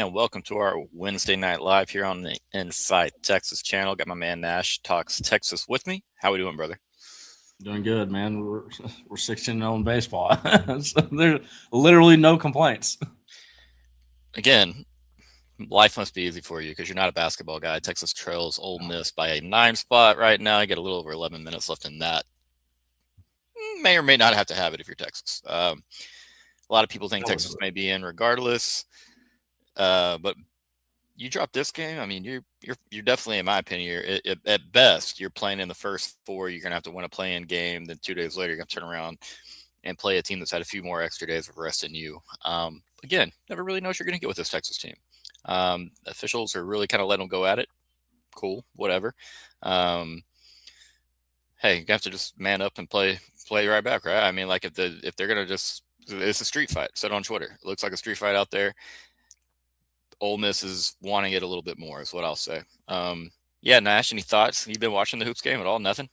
and welcome to our Wednesday night live here on the Inside Texas channel. Got my man Nash talks Texas with me. How we doing, brother? Doing good, man. We're 16-0 in baseball. So there's literally no complaints. Again, life must be easy for you because you're not a basketball guy. Texas trails Ole Miss by a 9 spot right now. You get a little over 11 minutes left in that. May or may not have to have it if you're Texas. A lot of people think Texas may be in regardless, but you drop this game. I mean, you're definitely, in my opinion, at best, you're playing in the first four. You're gonna have to win a play-in game. Then 2 days later, you're gonna turn around and play a team that's had a few more extra days of rest than you. Again, never really know what you're gonna get with this Texas team. Officials are really kind of letting them go at it. Cool, whatever. Hey, you have to just man up and play right back, right? I mean, like if they're gonna just, it's a street fight. Said on Twitter, it looks like a street fight out there. Ole Miss is wanting it a little bit more, is what I'll say. Yeah, Nash, any thoughts? You been watching the hoops game at all? Nothing?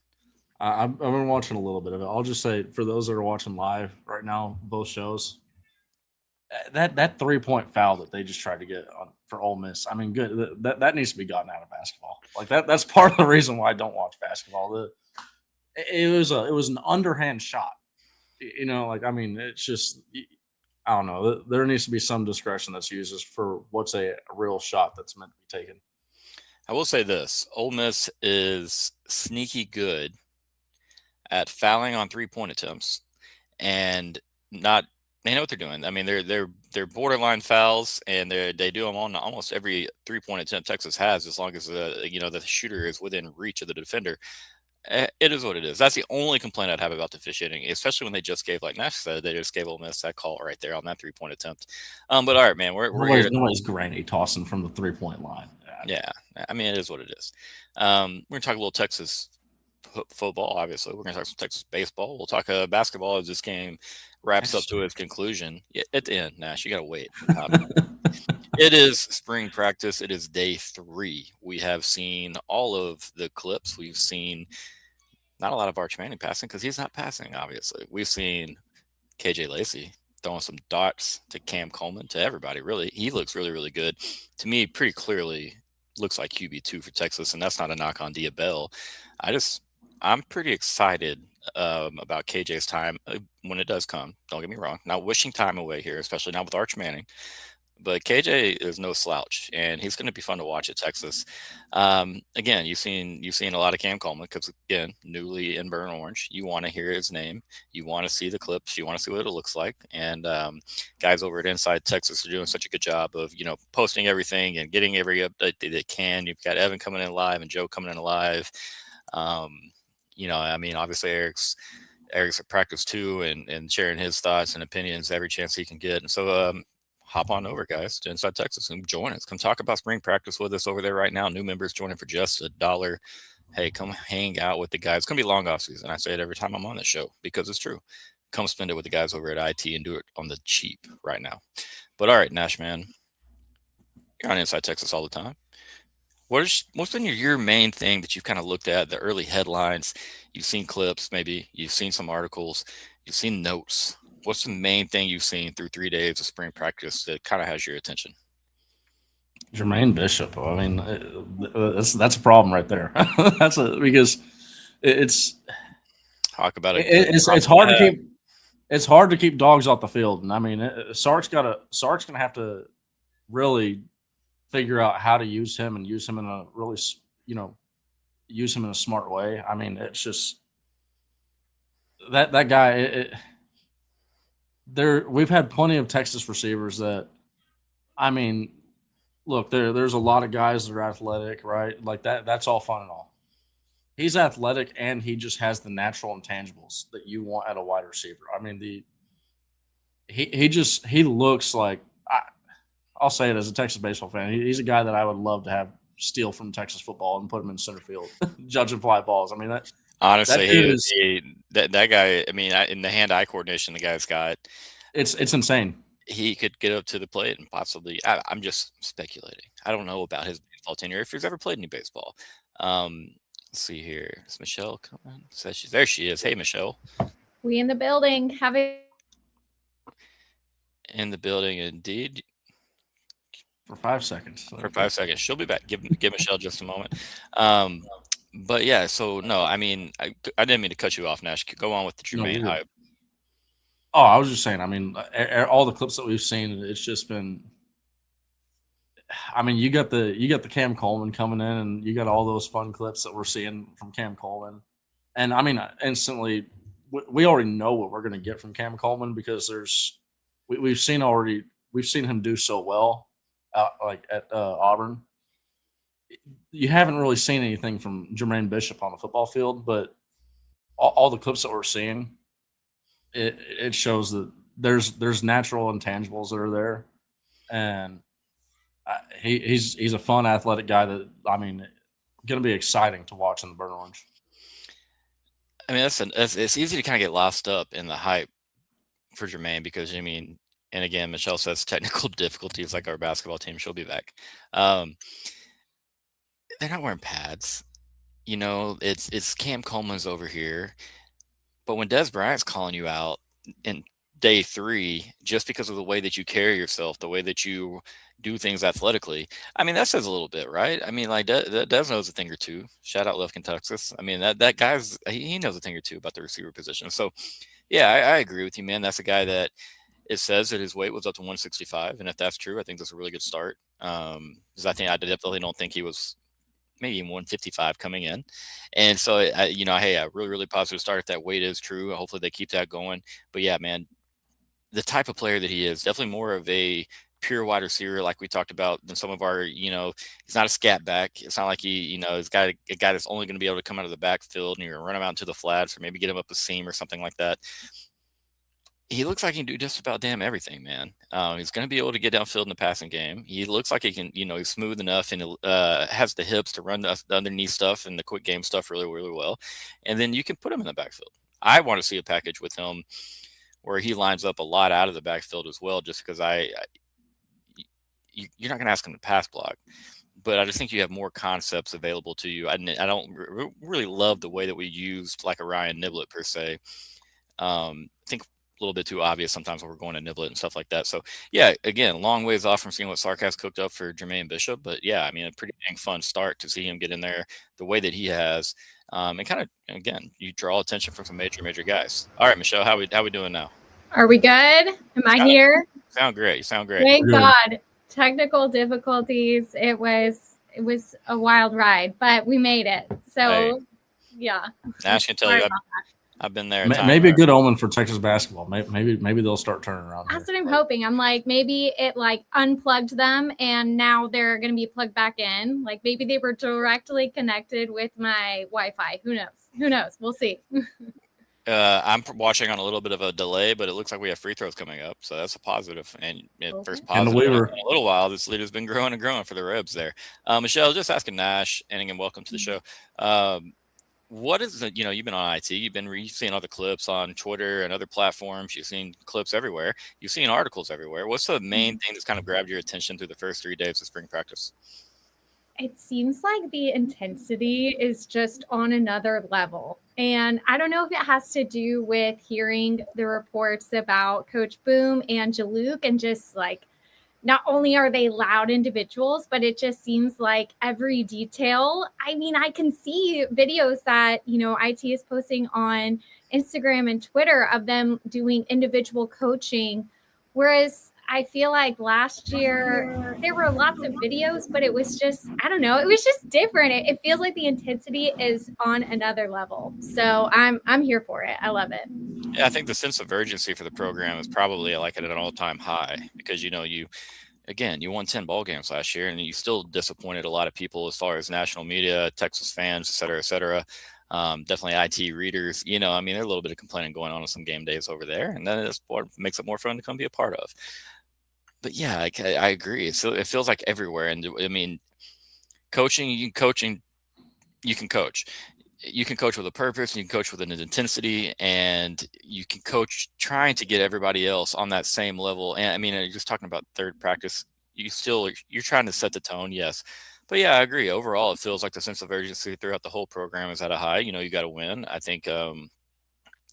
I've been watching a little bit of it. I'll just say, for those that are watching live right now, both shows, that 3-point foul that they just tried to get for Ole Miss. I mean, good. That needs to be gotten out of basketball. Like that's part of the reason why I don't watch basketball. It was an underhand shot. I mean, it's just, I don't know. There needs to be some discretion that's used for what's a real shot that's meant to be taken. I will say this: Ole Miss is sneaky good at fouling on 3-point attempts, and not. They know what they're doing. I mean, they're borderline fouls, and they do them on almost every 3-point attempt Texas has, as long as the shooter is within reach of the defender. It is what it is. That's the only complaint I'd have about the officiating, especially when they just gave, like Nash said, they just gave Ole Miss that call right there on that 3-point attempt. But all right, man, we're here. Nobody's granny tossing from the 3-point line. Yeah, I mean, it is what it is. We're gonna talk a little Texas football. Obviously, we're gonna talk some Texas baseball. We'll talk basketball as this game wraps up to its conclusion. At the end, Nash, you gotta wait. It is spring practice. It is day 3. We have seen all of the clips. We've seen not a lot of Arch Manning passing because he's not passing, obviously. We've seen KJ Lacey throwing some darts to Cam Coleman, to everybody, really. He looks really, really good. To me, pretty clearly looks like QB2 for Texas, and that's not a knock on Dia Bell. I'm pretty excited about KJ's time when it does come. Don't get me wrong. Not wishing time away here, especially not with Arch Manning. But KJ is no slouch, and he's going to be fun to watch at Texas. Again, you've seen a lot of Cam Coleman because, again, newly in burnt orange. You want to hear his name. You want to see the clips. You want to see what it looks like. And guys over at Inside Texas are doing such a good job of posting everything and getting every update they can. You've got Evan coming in live and Joe coming in live. I mean, obviously Eric's at practice too, and sharing his thoughts and opinions every chance he can get. And so hop on over, guys, to Inside Texas and join us. Come talk about spring practice with us over there right now. New members joining for just $1. Hey, come hang out with the guys. It's going to be long off season. I say it every time I'm on this show because it's true. Come spend it with the guys over at IT and do it on the cheap right now. But all right, Nash, man, you're on Inside Texas all the time. What's been your main thing that you've kind of looked at, the early headlines? You've seen clips, maybe you've seen some articles, you've seen notes. What's the main thing you've seen through 3 days of spring practice that kind of has your attention? Jermaine Bishop. I mean, that's a problem right there. Because it's talk about it. It's hard to keep. It's hard to keep dogs off the field, and I mean, Sark's gonna have to really figure out how to use him and use him in a really, use him in a smart way. I mean, it's just that guy. We've had plenty of Texas receivers that, I mean, look, there's a lot of guys that are athletic, right? Like that's all fun and all. He's athletic and he just has the natural intangibles that you want at a wide receiver. I mean, he looks like, I'll say it as a Texas baseball fan, he's a guy that I would love to have steal from Texas football and put him in center field, judging fly balls. I mean, that honestly, that guy. I mean, in the hand-eye coordination the guy's got, it's insane. He could get up to the plate and possibly. I'm just speculating. I don't know about his baseball tenure, if he's ever played any baseball. Let's see here. Is Michelle coming? There she is. Hey, Michelle. We in the building. Have it in the building, indeed. for 5 seconds. For 5 seconds. She'll be back. Give Michelle just a moment. But yeah, so no, I mean, I didn't mean to cut you off, Nash. Go on with the Jermaine hype. Oh, I was just saying, I mean, all the clips that we've seen, it's just been, I mean, you got the Cam Coleman coming in, and you got all those fun clips that we're seeing from Cam Coleman. And I mean, instantly, we already know what we're going to get from Cam Coleman, because we've seen him do so well like at Auburn. You haven't really seen anything from Jermaine Bishop on the football field, but all the clips that we're seeing, it shows that there's natural intangibles that are there, and he's a fun, athletic guy that, I mean, going to be exciting to watch in the burnt orange. I mean, it's easy to kind of get lost up in the hype for Jermaine, because I mean, and again, Michelle says technical difficulties like our basketball team. She'll be back. They're not wearing pads. You know, it's Cam Coleman's over here. But when Des Bryant's calling you out in day 3, just because of the way that you carry yourself, the way that you do things athletically, I mean, that says a little bit, right? I mean, like, Des knows a thing or two. Shout out Lufkin, Texas. I mean, that guy's, he knows a thing or two about the receiver position. So, yeah, I agree with you, man. That's a guy that it says that his weight was up to 165. And if that's true, I think that's a really good start. Because I definitely don't think he was maybe even 155 coming in. And so, hey, a really, really positive start if that weight is true. Hopefully they keep that going. But yeah, man, the type of player that he is, definitely more of a pure wide receiver, like we talked about, than some of our, he's not a scat back. It's not like he's got a guy that's only going to be able to come out of the backfield and you're going to run him out into the flats or maybe get him up a seam or something like that. He looks like he can do just about damn everything, man. He's going to be able to get downfield in the passing game. He looks like he can, he's smooth enough and has the hips to run the underneath stuff and the quick game stuff really, really well. And then you can put him in the backfield. I want to see a package with him where he lines up a lot out of the backfield as well, just because you're not going to ask him to pass block. But I just think you have more concepts available to you. I don't really love the way that we used like a Ryan Niblett per se. I think a little bit too obvious sometimes when we're going to Niblett and stuff like that. So yeah, again, long ways off from seeing what Sark has cooked up for Jermaine Bishop, but yeah, I mean, a pretty dang fun start to see him get in there the way that he has, and kind of, again, you draw attention from some major guys. All right, Michelle, how we doing now? Are we good? Am I here? Sound great. Thank God. Technical difficulties. It was a wild ride, but we made it. So yeah. Nash can tell you I've been there. Maybe a good omen for Texas basketball. Maybe they'll start turning around. That's what I'm hoping. I'm like, maybe it like unplugged them and now they're going to be plugged back in. Like maybe they were directly connected with my Wi-Fi. Who knows? We'll see. I'm watching on a little bit of a delay, but it looks like we have free throws coming up. So that's a positive. And first positive in a little while. This lead has been growing and growing for the Rebs there. Michelle, just asking Nash, and again, welcome to the show. What is the, you've been on IT, you've seen other clips on Twitter and other platforms, you've seen clips everywhere, you've seen articles everywhere. What's the main thing that's kind of grabbed your attention through the first 3 days of spring practice? It seems like the intensity is just on another level. And I don't know if it has to do with hearing the reports about Coach Boom and Jaluk, and just like, not only are they loud individuals, but it just seems like every detail. I mean, I can see videos that, IT is posting on Instagram and Twitter of them doing individual coaching. Whereas I feel like last year there were lots of videos, but it was just, I don't know, it was just different. It feels like the intensity is on another level. So I'm here for it. I love it. Yeah, I think the sense of urgency for the program is probably like at an all-time high, because you won 10 ball games last year and you still disappointed a lot of people as far as national media, Texas fans, et cetera. Definitely IT readers, they're a little bit of complaining going on some game days over there, and then it makes it more fun to come be a part of. But yeah, I agree. So it feels like everywhere. And I mean, coaching, you can coach. You can coach with a purpose, you can coach with an intensity, and you can coach trying to get everybody else on that same level. And I mean, you're just talking about third practice, you're trying to set the tone, yes. But yeah, I agree. Overall, it feels like the sense of urgency throughout the whole program is at a high. You got to win. I think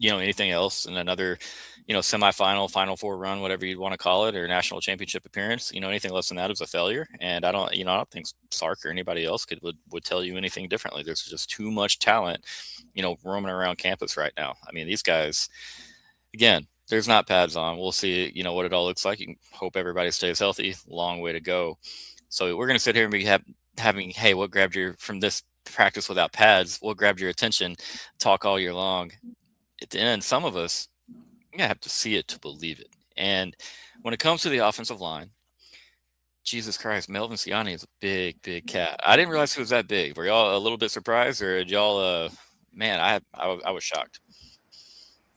anything else in another, semifinal, Final Four run, whatever you'd want to call it, or national championship appearance, anything less than that is a failure. And I don't think Sark or anybody else would tell you anything differently. There's just too much talent, roaming around campus right now. I mean, these guys, again, there's not pads on. We'll see, what it all looks like. You can hope everybody stays healthy. Long way to go. So we're going to sit here and be having, hey, what grabbed you from this practice without pads? What grabbed your attention? Talk all year long. At the end, some of us, you have to see it to believe it. And when it comes to the offensive line, Jesus Christ, Melvin Siani is a big, big cat. I didn't realize he was that big. Were y'all a little bit surprised, or did y'all? Man, I was shocked.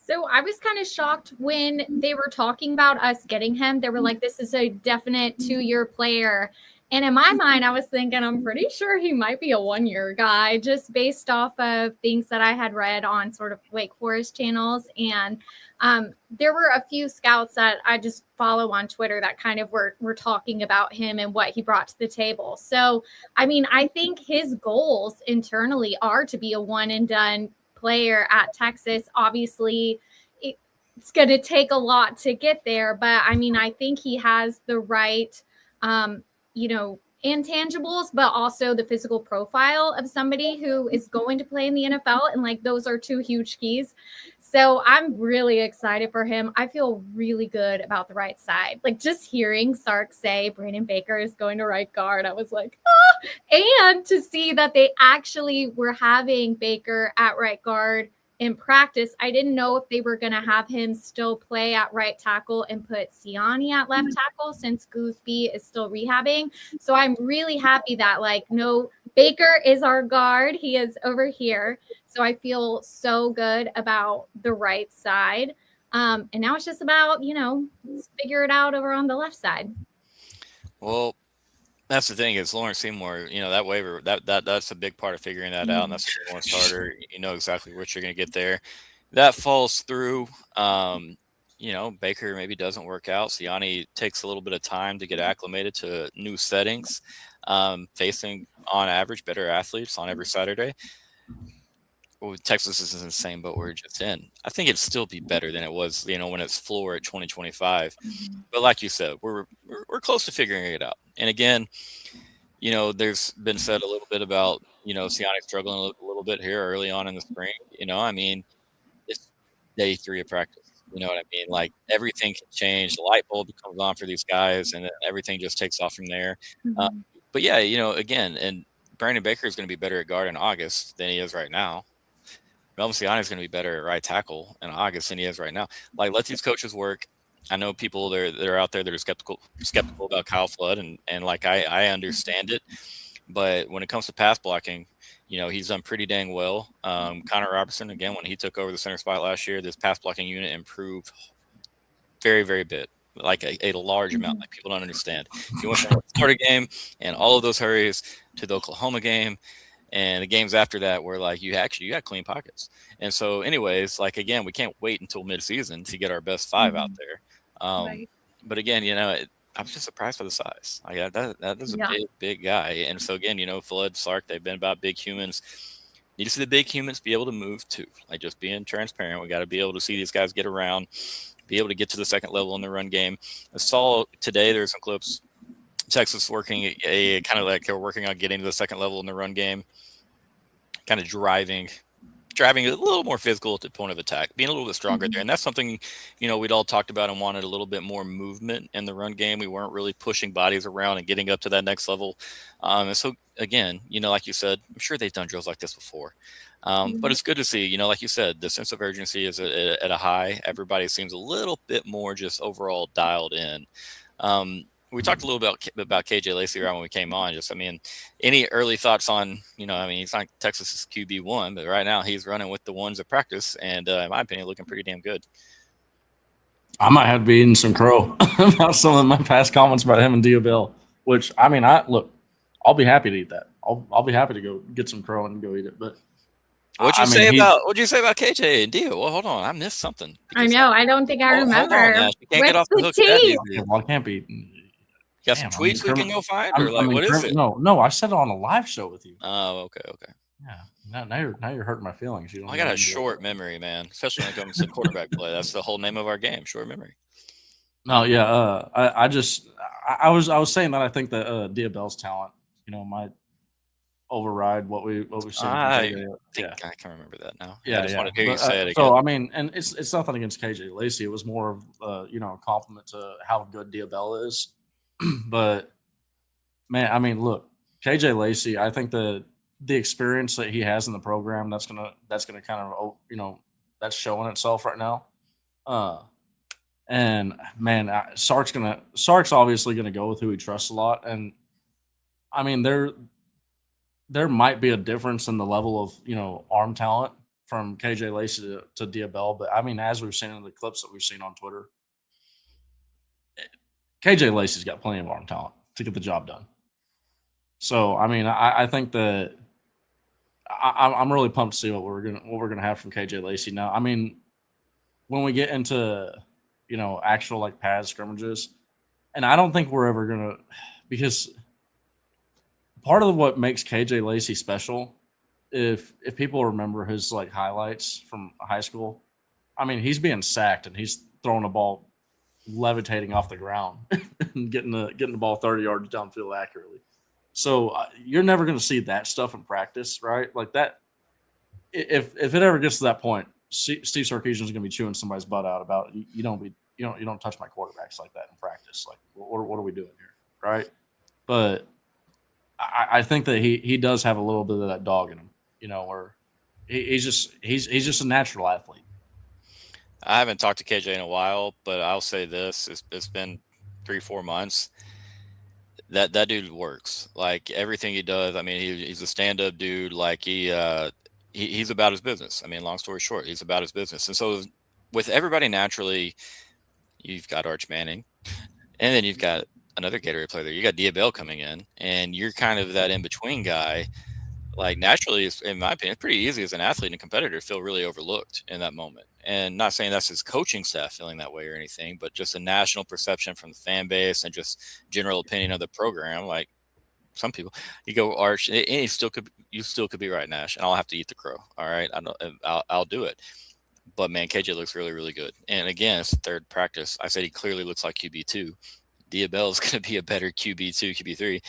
So I was kind of shocked when they were talking about us getting him. They were like, "This is a definite 2-year player." And in my mind, I was thinking, I'm pretty sure he might be a 1-year guy, just based off of things that I had read on sort of Wake Forest channels. And there were a few scouts that I just follow on Twitter that kind of were talking about him and what he brought to the table. So, I mean, I think his goals internally are to be a one and done player at Texas. Obviously, it's going to take a lot to get there. But, I mean, I think he has the right intangibles, but also the physical profile of somebody who is going to play in the NFL. And like, those are 2 huge keys. So I'm really excited for him. I feel really good about the right side. Like, just hearing Sark say Brandon Baker is going to right guard, I was like, and to see that they actually were having Baker at right guard in practice. I didn't know if they were going to have him still play at right tackle and put Siani at left tackle, since Gooseby is still rehabbing. So I'm really happy that, like, no, Baker is our guard. He is over here. So I feel so good about the right side. And now it's just about, let's figure it out over on the left side. Well, that's the thing is Lawrence Seymour, that waiver, that's a big part of figuring that out. And that's a one starter. You know exactly what you're going to get there. That falls through. Baker maybe doesn't work out. Siani takes a little bit of time to get acclimated to new settings, facing on average better athletes on every Saturday. Well, Texas is in the same boat we're just in. I think it'd still be better than it was, when it's floor at 2025. But like you said, we're close to figuring it out. And again, there's been said a little bit about, Siani struggling a little bit here early on in the spring. I mean, it's day 3 of practice. You know what I mean? Like, everything can change. The light bulb comes on for these guys, and then everything just takes off from there. But yeah, again, and Brandon Baker is going to be better at guard in August than he is right now. Melvin Siani is going to be better at right tackle in August than he is right now. Like, let these coaches work. I know people they're out there that are skeptical about Kyle Flood, and like I understand it, but when it comes to pass blocking, he's done pretty dang well. Connor Robertson, again, when he took over the center spot last year, this pass blocking unit improved very, very bit, like a large amount. Like, people don't understand. He went from the Florida game and all of those hurries to the Oklahoma game. And the games after that were like, you got clean pockets. And so anyways, like, again, we can't wait until midseason to get our best 5 out there. Right. But again, I was just surprised by the size. Like, that is a big, big guy. And so again, Flood, Sark, they've been about big humans. Need to see the big humans be able to move too. Like, just being transparent. We got to be able to see these guys get around, be able to get to the second level in the run game. I saw today there's some clips. Texas working kind of like they're working on getting to the second level in the run game, kind of driving a little more physical at the point of attack, being a little bit stronger there. And that's something, we'd all talked about and wanted a little bit more movement in the run game. We weren't really pushing bodies around and getting up to that next level. And so again, like you said, I'm sure they've done drills like this before. But it's good to see, like you said, the sense of urgency is at a high. Everybody seems a little bit more just overall dialed in. We talked a little bit about KJ Lacey right when we came on. Any early thoughts on, he's not Texas's QB1, but right now he's running with the ones at practice, and in my opinion, looking pretty damn good. I might have to be eating some crow about some of my past comments about him and Diobel, which, I'll be happy to eat that. I'll be happy to go get some crow and go eat it. But what'd you say about KJ and Dio? Well, hold on, I missed something. I know. I don't think I remember. You can't get off the hook that easy. Well, I can't be. Got some tweets we can go find, or what is it? No, I said it on a live show with you. Oh, okay. Yeah. Now you're hurting my feelings. You don't I know got a who short memory, man, especially when it comes to quarterback play. That's the whole name of our game, short memory. No, yeah. I was saying that I think that Diabell's talent, might override what we've seen from I KJ. think Yeah, I can remember that now. I yeah, just yeah. wanted to hear you But say it again. so I mean, and it's nothing against KJ Lacey. It was more of a compliment to how good Diabell is. But man, I mean, look, KJ Lacey. I think the experience that he has in the program that's gonna kind of that's showing itself right now. Uh, and man, Sark's obviously gonna go with who he trusts a lot. And I mean, there might be a difference in the level of arm talent from KJ Lacey to Diabell, but I mean, as we've seen in the clips that we've seen on Twitter, KJ Lacey's got plenty of arm talent to get the job done. So I mean, I think that I'm really pumped to see what we're gonna have from KJ Lacey now. I mean, when we get into actual like pad scrimmages, and I don't think we're ever gonna, because part of what makes KJ Lacey special, if people remember his like highlights from high school, I mean, he's being sacked and he's throwing the ball levitating off the ground and getting the ball 30 yards downfield accurately. So you're never going to see that stuff in practice, right? Like that. If it ever gets to that point, Steve Sarkisian is going to be chewing somebody's butt out about you don't touch my quarterbacks like that in practice. Like what are we doing here, right? But I think that he does have a little bit of that dog in him, where he's just a natural athlete. I haven't talked to KJ in a while, but I'll say this: it's been 3-4 months. That dude works. Like everything he does. I mean, he's a stand-up dude. Like he's about his business. I mean, long story short, he's about his business. And so with everybody naturally, you've got Arch Manning, and then you've got another Gatorade player there. You got Diabell coming in, and you're kind of that in-between guy. Like naturally, in my opinion, it's pretty easy as an athlete and a competitor to feel really overlooked in that moment. And not saying that's his coaching staff feeling that way or anything, but just a national perception from the fan base and just general opinion of the program. Like some people, you go Arch, and you still could be right, Nash, and I'll have to eat the crow. All right, I'll do it. But man, KJ looks really, really good. And again, it's the third practice. I said he clearly looks like QB2. Diabell is going to be a better QB2, QB3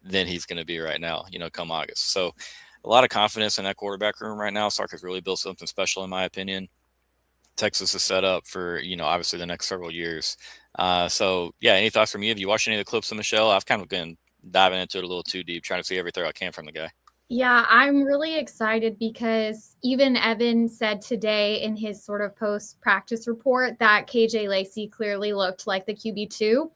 than he's going to be right now, come August. So a lot of confidence in that quarterback room right now. Sark has really built something special, in my opinion. Texas is set up for, obviously the next several years. So, yeah, any thoughts from you? Have you watched any of the clips of Michelle? I've kind of been diving into it a little too deep, trying to see every throw I can from the guy. Yeah, I'm really excited because even Evan said today in his sort of post-practice report that KJ Lacey clearly looked like the QB2.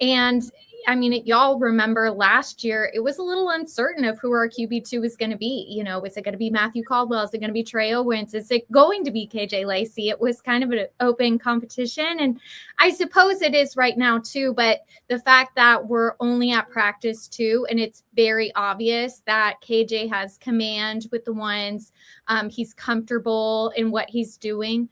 And I mean, y'all remember last year, it was a little uncertain of who our QB2 was going to be. Is it going to be Matthew Caldwell? Is it going to be Trey Owens? Is it going to be KJ Lacey? It was kind of an open competition. And I suppose it is right now too. But the fact that we're only at practice 2, and it's very obvious that KJ has command with the ones, he's comfortable in what he's doing.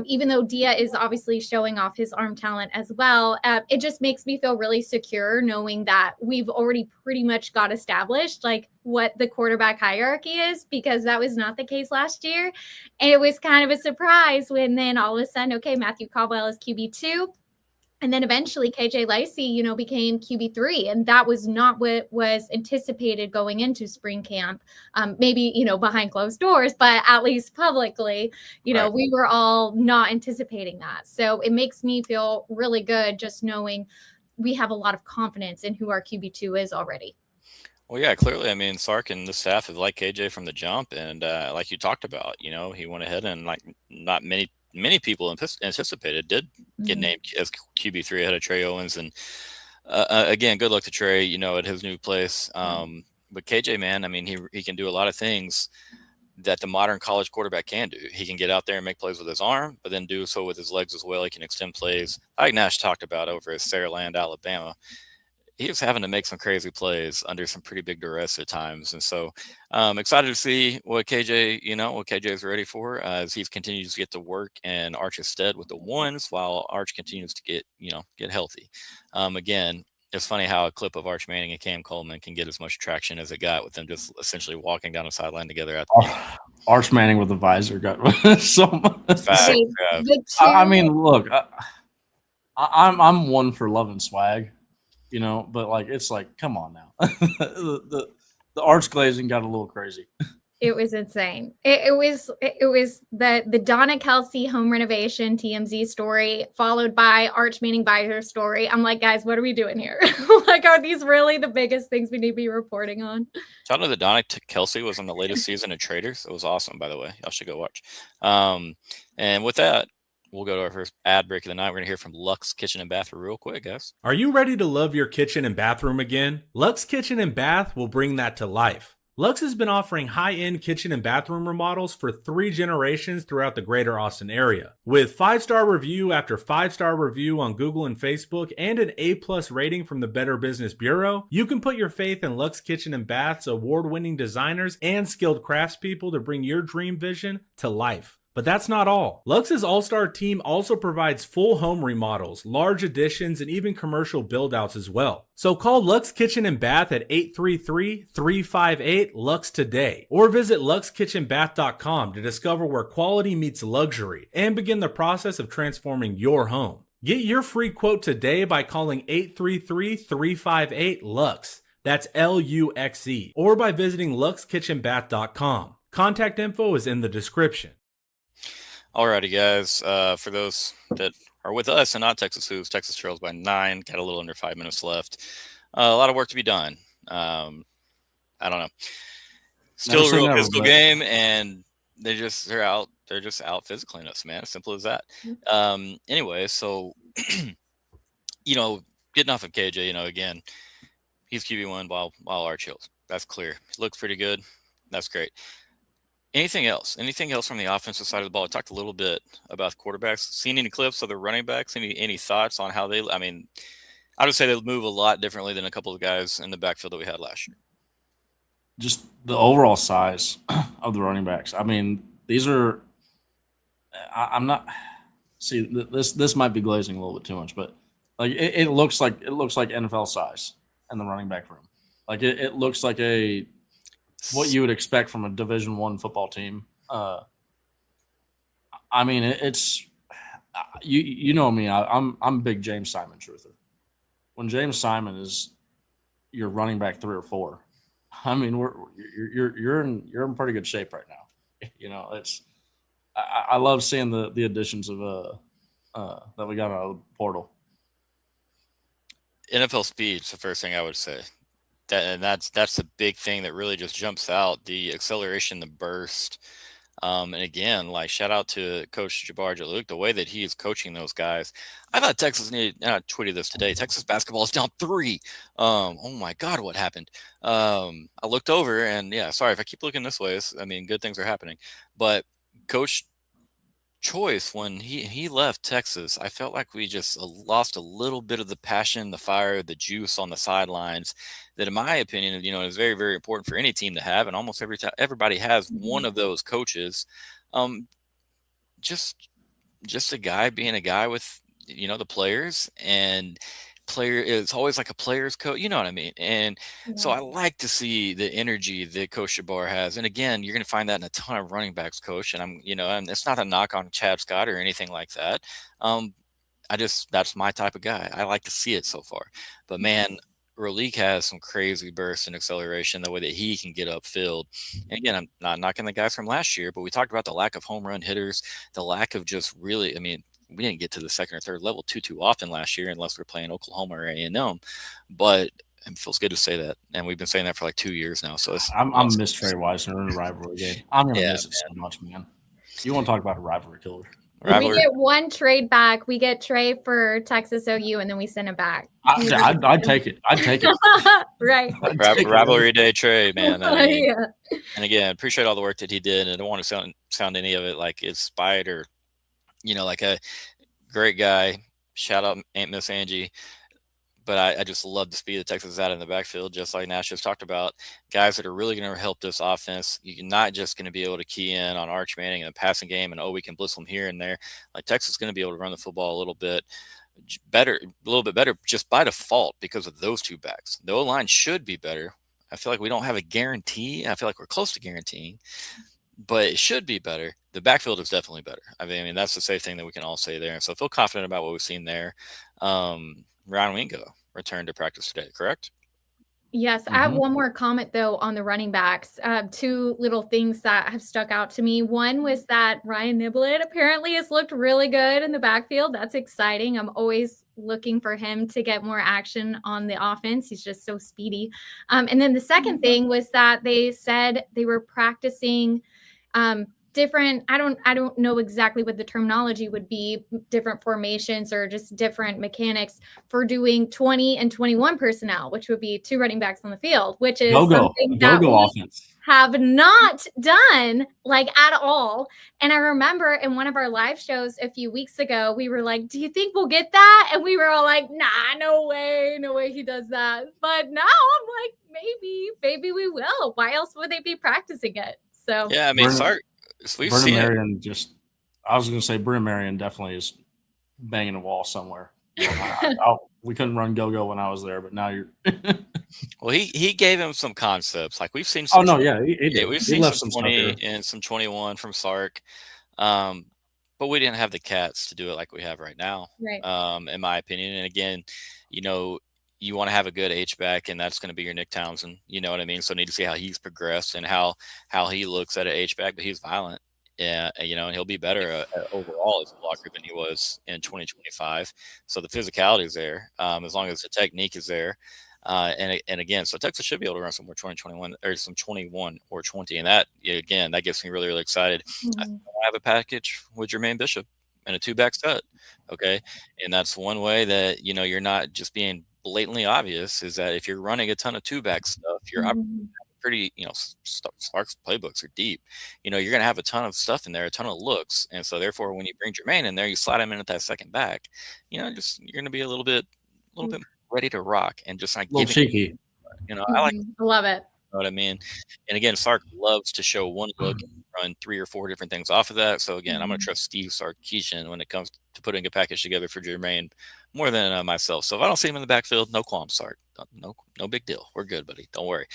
Even though Dia is obviously showing off his arm talent as well, it just makes me feel really secure knowing that we've already pretty much got established like what the quarterback hierarchy is, because that was not the case last year. And it was kind of a surprise when then all of a sudden, okay, Matthew Caldwell is QB2. And then eventually KJ Lacey, became QB3. And that was not what was anticipated going into spring camp. Maybe, behind closed doors, but at least publicly, Right. we were all not anticipating that. So it makes me feel really good just knowing we have a lot of confidence in who our QB2 is already. Well, yeah, clearly, I mean, Sark and the staff have liked KJ from the jump. And like you talked about, he went ahead and like not many people anticipated did get named as QB3 ahead of Trey Owens. And again, good luck to Trey, at his new place. But KJ, man, I mean, he can do a lot of things that the modern college quarterback can do. He can get out there and make plays with his arm, but then do so with his legs as well. He can extend plays, like Nash talked about over at Saraland, Alabama. He was having to make some crazy plays under some pretty big duress at times. And so excited to see what KJ is ready for as he continues to get to work and Arch's stead with the ones while Arch continues to get healthy. Again, It's funny how a clip of Arch Manning and Cam Coleman can get as much traction as it got with them just essentially walking down the sideline together at the game. Arch Manning with the visor got so much. Fact, Okay, yeah. the two, I mean, look, I'm one for love and swag, but like it's like, come on now, the arch glazing got a little crazy. it was insane. It was the Donna Kelsey home renovation TMZ story followed by Arch Manning visor story. I'm like, guys, what are we doing here? Like, are these really the biggest things we need to be reporting on? Y'all know that Donna Kelsey was on the latest season of Traders. It was awesome, by the way. Y'all should go watch. And with that, we'll go to our first ad break of the night. We're going to hear from Luxe Kitchen and Bath real quick, guys. Are you ready to love your kitchen and bathroom again? Luxe Kitchen and Bath will bring that to life. Luxe has been offering high-end kitchen and bathroom remodels for 3 generations throughout the greater Austin area. With 5-star review after 5-star review on Google and Facebook and an A+ rating from the Better Business Bureau, you can put your faith in Luxe Kitchen and Bath's award-winning designers and skilled craftspeople to bring your dream vision to life. But that's not all. Luxe's all-star team also provides full home remodels, large additions, and even commercial build-outs as well. So call Luxe Kitchen and Bath at 833-358-LUXE today, or visit luxekitchenbath.com to discover where quality meets luxury and begin the process of transforming your home. Get your free quote today by calling 833-358-LUXE. That's LUXE, or by visiting luxekitchenbath.com. Contact info is in the description. Alrighty, guys. For those that are with us and not Texas Hoops, Texas trails by 9. Got a little under 5 minutes left. A lot of work to be done. I don't know. Still a real physical game, and they're just out physicaling us, man. As simple as that. Anyway, so getting off of KJ, again, he's QB1 while Arch Hills. That's clear. He looks pretty good. That's great. Anything else? Anything else from the offensive side of the ball? I talked a little bit about the quarterbacks. Seen any clips of the running backs? Any thoughts on how they? I mean, I would say they move a lot differently than a couple of guys in the backfield that we had last year. Just the overall size of the running backs. I mean, these are. I'm not. See, this might be glazing a little bit too much, but like it looks like NFL size in the running back room. Like it looks like what you would expect from a Division I football team. I mean, it's you know me. I'm a big James Simon truther. When James Simon is your running back 3 or 4, I mean, you're in pretty good shape right now. It's I love seeing the additions of that we got out of the portal. NFL speed's the first thing I would say. That's the big thing that really just jumps out, the acceleration, the burst. And again, like, shout out to Coach Jabbar Jalouk, the way that he is coaching those guys. I thought Texas needed, and I tweeted this today, Texas basketball is down 3. Oh my God, what happened? I looked over and sorry if I keep looking this way. Good things are happening. But Coach Choice, when he left Texas, I felt like we just lost a little bit of the passion, the fire, the juice on the sidelines that, in my opinion, is very, very important for any team to have. And almost everybody has one of those coaches. Just a guy being a guy with, the players, and it's always like a player's coach, you know what I mean? And so I like to see the energy that Coach Jabbar has. And again, you're going to find that in a ton of running backs, Coach. And and it's not a knock on Chad Scott or anything like that. That's my type of guy. I like to see it so far. But man, Raleek has some crazy burst and acceleration, the way that he can get upfield. And again, I'm not knocking the guys from last year, but we talked about the lack of home run hitters, the lack of just really, we didn't get to the second or third level too often last year, unless we're playing Oklahoma or A&M. But it feels good to say that, and we've been saying that for like 2 years now. So I'm miss Trey Weissner in a rivalry game. I'm gonna miss it so much, man. You want to talk about a rivalry killer? We get one trade back. We get Trey for Texas OU, and then we send him back. I'd take it. I'd take it. Right. Rivalry day Trey, man. Yeah. And again, appreciate all the work that he did. And I don't want to sound any of it like it's spite or, like a great guy. Shout out Aunt Miss Angie. But I just love the speed that Texas is out in the backfield, just like Nash just talked about. Guys that are really going to help this offense. You're not just going to be able to key in on Arch Manning and the passing game and, we can blitz them here and there. Like, Texas is going to be able to run the football a little bit. better, a little bit better just by default because of those two backs. The O-line should be better. I feel like we don't have a guarantee. I feel like we're close to guaranteeing, but it should be better. The backfield is definitely better. I mean, that's the safe thing that we can all say there. So I feel confident about what we've seen there. Ryan Wingo returned to practice today, correct? Yes, I have one more comment though on the running backs. Two little things that have stuck out to me. One was that Ryan Niblett apparently has looked really good in the backfield. That's exciting. I'm always looking for him to get more action on the offense. He's just so speedy. And then the second thing was that they said they were practicing different, I don't know exactly what the terminology would be, different formations or just different mechanics for doing 20 and 21 personnel, which would be two running backs on the field, which is something that we offense. Have not done like at all. And I remember in one of our live shows a few weeks ago, we were like, do you think we'll get that? And we were all like, nah, no way he does that. But now I'm like, maybe we will. Why else would they be practicing it? So yeah, I mean, Brennan Marion I was going to say Brennan Marion definitely is banging a wall somewhere. We couldn't run go-go when I was there, but now you're well, he gave him some concepts. Like we've seen some we've seen some 20 and some 21 from Sark. But we didn't have the cats to do it like we have right now. Right. In my opinion. And again, you want to have a good H-back, and that's going to be your Nick Townsend. You know what I mean? So I need to see how he's progressed and how he looks at an H-back, but he's violent. Yeah, and he'll be better overall as a blocker than he was in 2025. So the physicality is there, as long as the technique is there. And again, so Texas should be able to run some more 2021 or some 21 or 20. And that, again, that gets me really, really excited. I have a package with Jermaine Bishop and a two-back set. Okay. And that's one way that, you're not just being blatantly obvious, is that if you're running a ton of two-back stuff, you're pretty, Sark's playbooks are deep. You're going to have a ton of stuff in there, a ton of looks. And so therefore, when you bring Jermaine in there, you slide him in at that second back, you're going to be a little bit ready to rock and just like little cheeky. I love it. You know what I mean? And again, Sark loves to show one look and run 3 or 4 different things off of that. So again, I'm going to trust Steve Sarkisian when it comes to putting a package together for Jermaine more than myself. So if I don't see him in the backfield, no qualms, Sark. No big deal. We're good, buddy. Don't worry.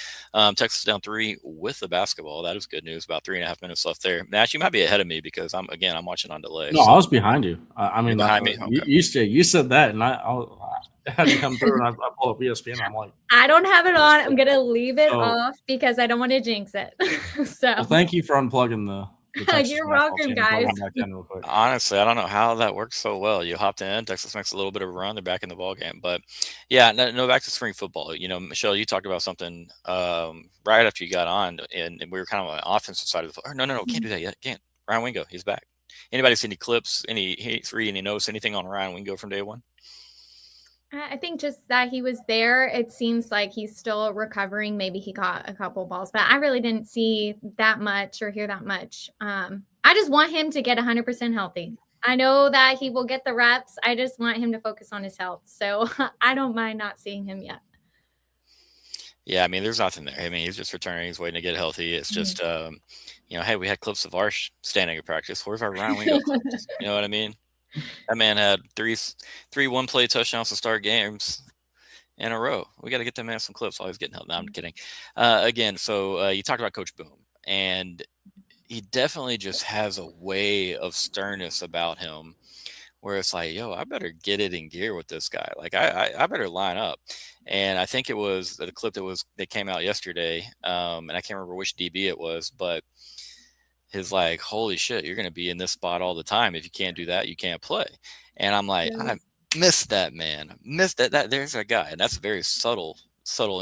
Texas down 3 with the basketball. That is good news. About 3.5 minutes left there. Nash, you might be ahead of me because I'm watching on delay. No, I was behind you. I mean, behind me. Okay. You said that, and I had to come through, and I pull up ESPN. And I'm like, I don't have it on. I'm gonna leave it off because I don't want to jinx it. So thank you for unplugging the you're welcome, guys. Honestly, I don't know how that works so well. You hopped in, Texas makes a little bit of a run, they're back in the ball game. But yeah, no, back to spring football. Michelle, you talked about something right after you got on, and we were kind of on the offensive side of the football. No, can't do that yet. Can't. Ryan Wingo, he's back. Anybody see any clips, any notice anything on Ryan Wingo from day one? I think just that he was there. It seems like he's still recovering. Maybe he caught a couple balls, but I really didn't see that much or hear that much. I just want him to get 100% healthy. I know that he will get the reps. I just want him to focus on his health. So I don't mind not seeing him yet. Yeah, I mean, there's nothing there. I mean, he's just returning. He's waiting to get healthy. It's just, hey, we had clips of Arsh standing at practice. Where's our Ryan Wingo clips? You know what I mean? That man had three one-play touchdowns to start games in a row. We got to get that man some clips while he's getting help. No, I'm kidding. Again, so you talked about Coach Boom, and he definitely just has a way of sternness about him where it's like, yo, I better get it in gear with this guy. Like, I better line up. And I think it was the clip that came out yesterday, and I can't remember which DB it was, but his like, holy shit, you're going to be in this spot all the time. If you can't do that, you can't play. And I'm like, I missed that, man. Missed that. There's a guy. And that's a very subtle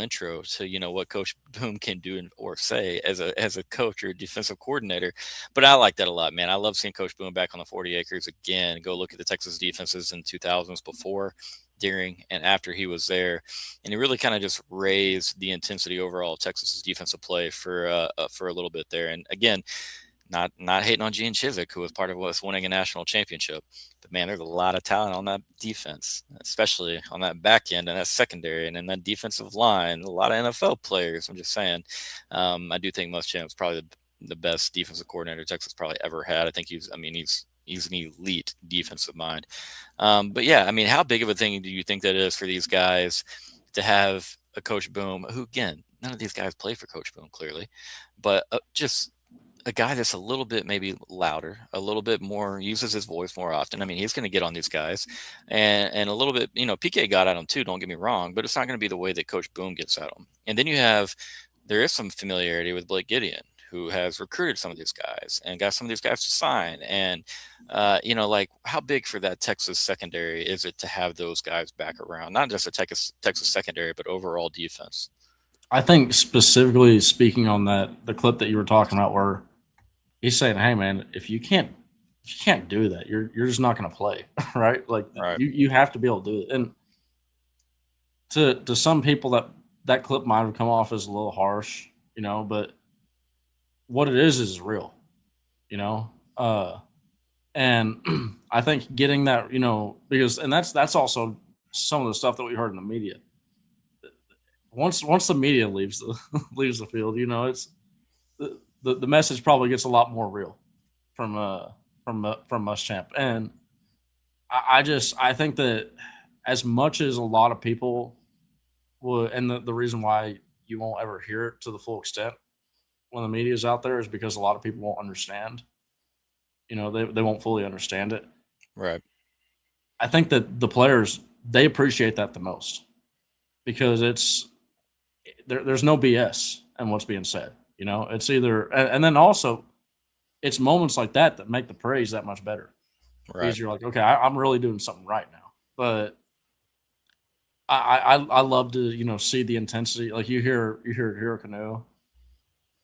intro to, what Coach Boom can do or say as a coach or a defensive coordinator. But I like that a lot, man. I love seeing Coach Boom back on the 40 acres again. Go look at the Texas defenses in 2000s before, during, and after he was there. And he really kind of just raised the intensity overall of Texas's defensive play for a little bit there. And again, not hating on Gene Chizik, who was part of us winning a national championship. But, man, there's a lot of talent on that defense, especially on that back end and that secondary and in that defensive line. A lot of NFL players, I'm just saying. I do think Muschamp's probably the best defensive coordinator Texas probably ever had. I think he's He's an elite defensive mind. But yeah, I mean, how big of a thing do you think that is for these guys to have a Coach Boom, who, again, none of these guys play for Coach Boom, clearly, but just a guy that's a little bit maybe louder, a little bit more, uses his voice more often. I mean, he's going to get on these guys, and a little bit, PK got at him too, don't get me wrong, but it's not going to be the way that Coach Boom gets at him. And then there is some familiarity with Blake Gideon, who has recruited some of these guys and got some of these guys to sign. And, like, how big for that Texas secondary is it to have those guys back around? Not just a Texas secondary, but overall defense. I think specifically speaking on the clip that you were talking about, where he's saying, "Hey, man, if you can't do that, you're just not going to play, right? Like, Right. You have to be able to do it." And to some people, that clip might have come off as a little harsh, but what it is real, and I think getting that, because, and that's also some of the stuff that we heard in the media. Once the media leaves the field, it's the message probably gets a lot more real from Muschamp. And I think that as much as a lot of people would, and the reason why you won't ever hear it to the full extent when the media is out there is because a lot of people won't understand. They won't fully understand it. Right. I think that the players, they appreciate that the most, because there's no BS in what's being said. It's either, and then also it's moments like that make the praise that much better. Right. Because you're like, okay, I'm really doing something right now. But I love to, see the intensity. Like you hear Hero Kanu,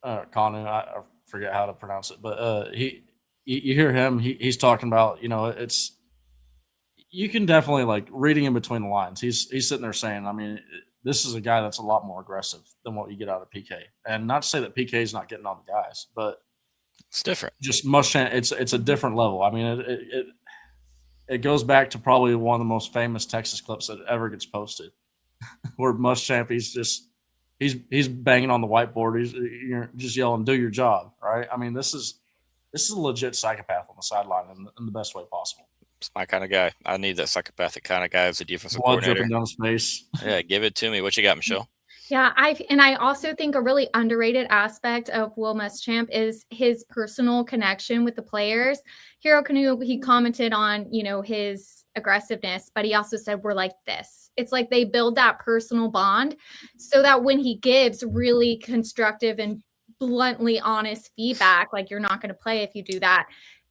I forget how to pronounce it, but you hear him, he's talking about, it's, you can definitely, like, reading in between the lines, he's sitting there saying, I mean, this is a guy that's a lot more aggressive than what you get out of PK. And not to say that PK is not getting on the guys, but it's different. Just Muschamp, it's a different level. I mean, it goes back to probably one of the most famous Texas clips that ever gets posted, where Muschamp, he's banging on the whiteboard. You're just yelling, "Do your job!" Right? I mean, this is a legit psychopath on the sideline in the best way possible. It's my kind of guy. I need that psychopathic kind of guy as a defensive Blood coordinator. dripping down his face. Yeah, give it to me. What you got, Michelle? Yeah, I also think a really underrated aspect of Will Muschamp is his personal connection with the players. Hero Kanu, he commented on, his aggressiveness, but he also said, we're like this. It's like they build that personal bond so that when he gives really constructive and bluntly honest feedback, like, you're not going to play if you do that,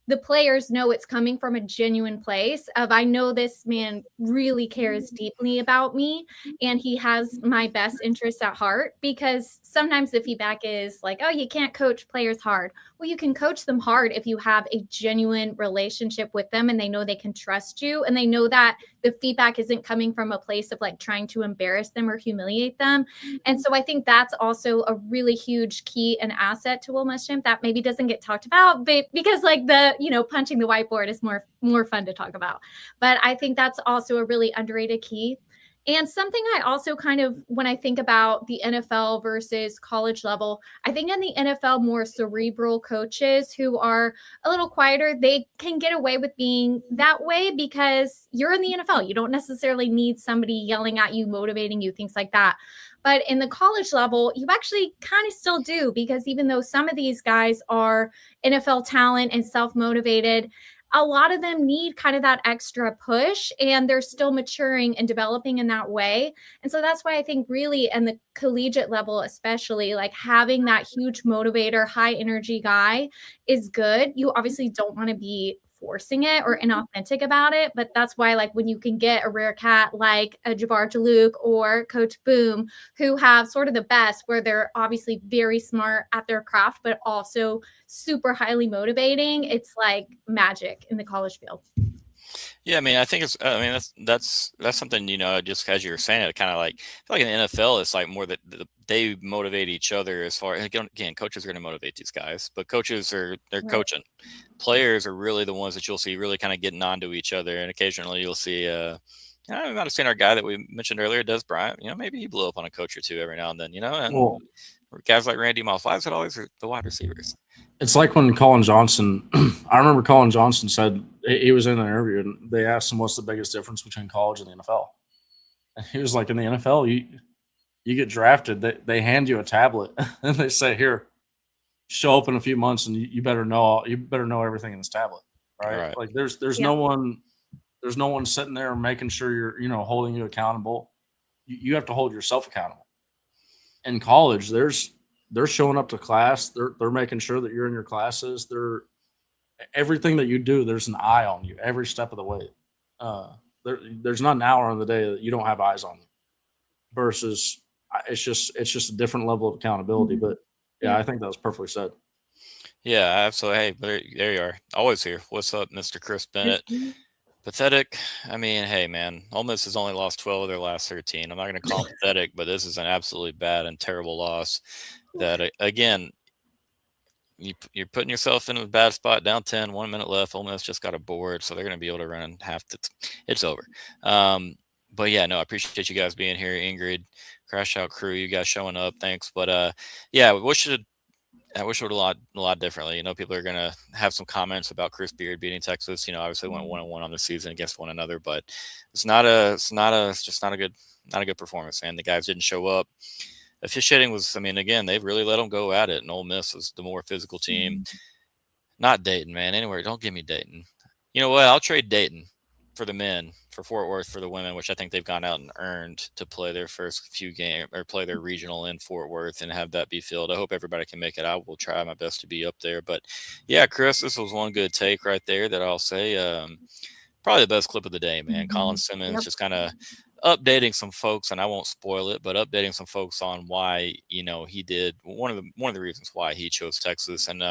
the players know it's coming from a genuine place of, I know this man really cares deeply about me and he has my best interests at heart. Because sometimes the feedback is like, oh, you can't coach players hard. Well, you can coach them hard if you have a genuine relationship with them and they know they can trust you and they know that the feedback isn't coming from a place of, like, trying to embarrass them or humiliate them. And so I think that's also a really huge key and asset to Will Muschamp that maybe doesn't get talked about, but because, like, punching the whiteboard is more fun to talk about. But I think that's also a really underrated key. And something I also kind of, when I think about the NFL versus college level, I think in the NFL, more cerebral coaches who are a little quieter, they can get away with being that way because you're in the NFL. You don't necessarily need somebody yelling at you, motivating you, things like that. But in the college level, you actually kind of still do, because even though some of these guys are NFL talent and self-motivated, a lot of them need kind of that extra push, and they're still maturing and developing in that way. And so that's why I think really in the collegiate level, especially, like, having that huge motivator, high energy guy is good. You obviously don't want to be forcing it or inauthentic about it, but that's why, like, when you can get a rare cat like a Jabbar Jalouk or Coach Boom, who have sort of the best, where they're obviously very smart at their craft but also super highly motivating, it's like magic in the college field. Yeah, I mean, I think that's something, just as you were saying it, kind of like, I feel like in the NFL, it's like more that they motivate each other. As far, again, coaches are going to motivate these guys, but they're right. Coaching. Players are really the ones that you'll see really kind of getting onto each other, and occasionally you'll see. I might have seen our guy that we mentioned earlier, Des Bryant. Maybe he blew up on a coach or two every now and then. And guys like Randy Moss. Why is it always the wide receivers? It's like when Colin Johnson, I remember Colin Johnson said he was in an interview and they asked him what's the biggest difference between college and the NFL. And he was like, in the NFL, you get drafted, they hand you a tablet and they say, here, show up in a few months and you better know everything in this tablet. Right. Like there's no one sitting there making sure you're holding you accountable. You have to hold yourself accountable. In college, they're showing up to class. They're making sure that you're in your classes. Everything that you do, there's an eye on you every step of the way. There's not an hour in the day that you don't have eyes on you. Versus, it's just a different level of accountability. But yeah, I think that was perfectly said. Yeah, absolutely. Hey, there you are. Always here. What's up, Mr. Chris Bennett? Pathetic. I mean, hey, man, Ole Miss has only lost 12 of their last 13. I'm not going to call it pathetic, but this is an absolutely bad and terrible loss. That again, you're putting yourself in a bad spot, down 10, 1 minute left. Ole Miss just got a board, so they're going to be able to run half the. It's over. But yeah, no, I appreciate you guys being here, Ingrid, Crash Out Crew, you guys showing up. Thanks. But yeah, I wish it would a lot differently. People are going to have some comments about Chris Beard beating Texas. Obviously went 1-1 on the season against one another, but it's just not a good performance. And the guys didn't show up. Officiating was, again, they really let them go at it. And Ole Miss was the more physical team. Not Dayton, man. Anywhere, don't give me Dayton. You know what? I'll trade Dayton for the men, for Fort Worth for the women, which I think they've gone out and earned to play their first few games or play their regional in Fort Worth and have that be filled. I hope everybody can make it. I will try my best to be up there. But yeah, Chris, this was one good take right there that I'll say. Probably the best clip of the day, man. Colin Simmons just kind of updating some folks, and I won't spoil it, but updating some folks on why, he did one of the reasons why he chose Texas. And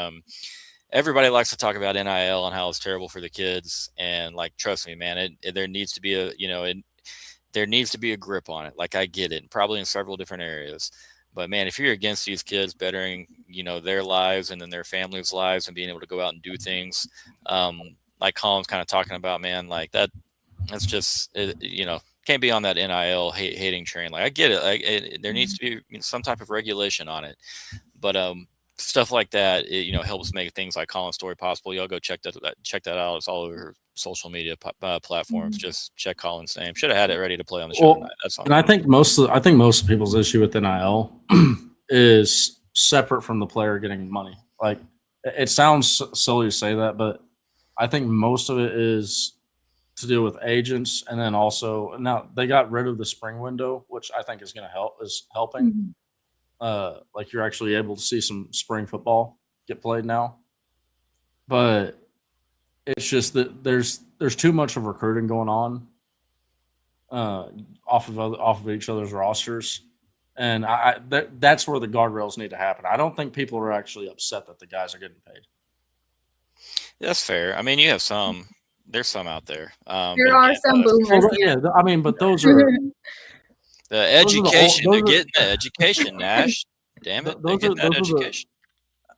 everybody likes to talk about NIL and how it's terrible for the kids. And like, trust me, man, there needs to be there needs to be a grip on it. Like, I get it, probably in several different areas. But man, if you're against these kids bettering, their lives and then their families' lives and being able to go out and do things, like Colin's kind of talking about, man, like that's just, can't be on that NIL hating train. Like, I get it. Like, there needs to be some type of regulation on it. But stuff like that, helps make things like Colin's story possible. Y'all go check that out. It's all over social media platforms. Just check Colin's name. Should have had it ready to play on the show tonight. That's all. And I think most people's issue with NIL is separate from the player getting money. Like, it sounds silly to say that, but I think most of it is to do with agents, and then also now they got rid of the spring window, which I think is helping. Like, you're actually able to see some spring football get played now, but it's just that there's too much of recruiting going on off of each other's rosters, and that's where the guardrails need to happen. I don't think people are actually upset that the guys are getting paid. That's fair. You have some. There's some out there. There are some boomers. Yeah, but those are the education. They're getting the education, Nash. Damn it, they're getting that education.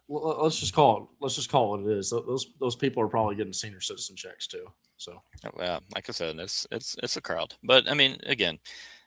Let's just call it what it is. Those people are probably getting senior citizen checks too. So, well, like I said, it's a crowd. But again,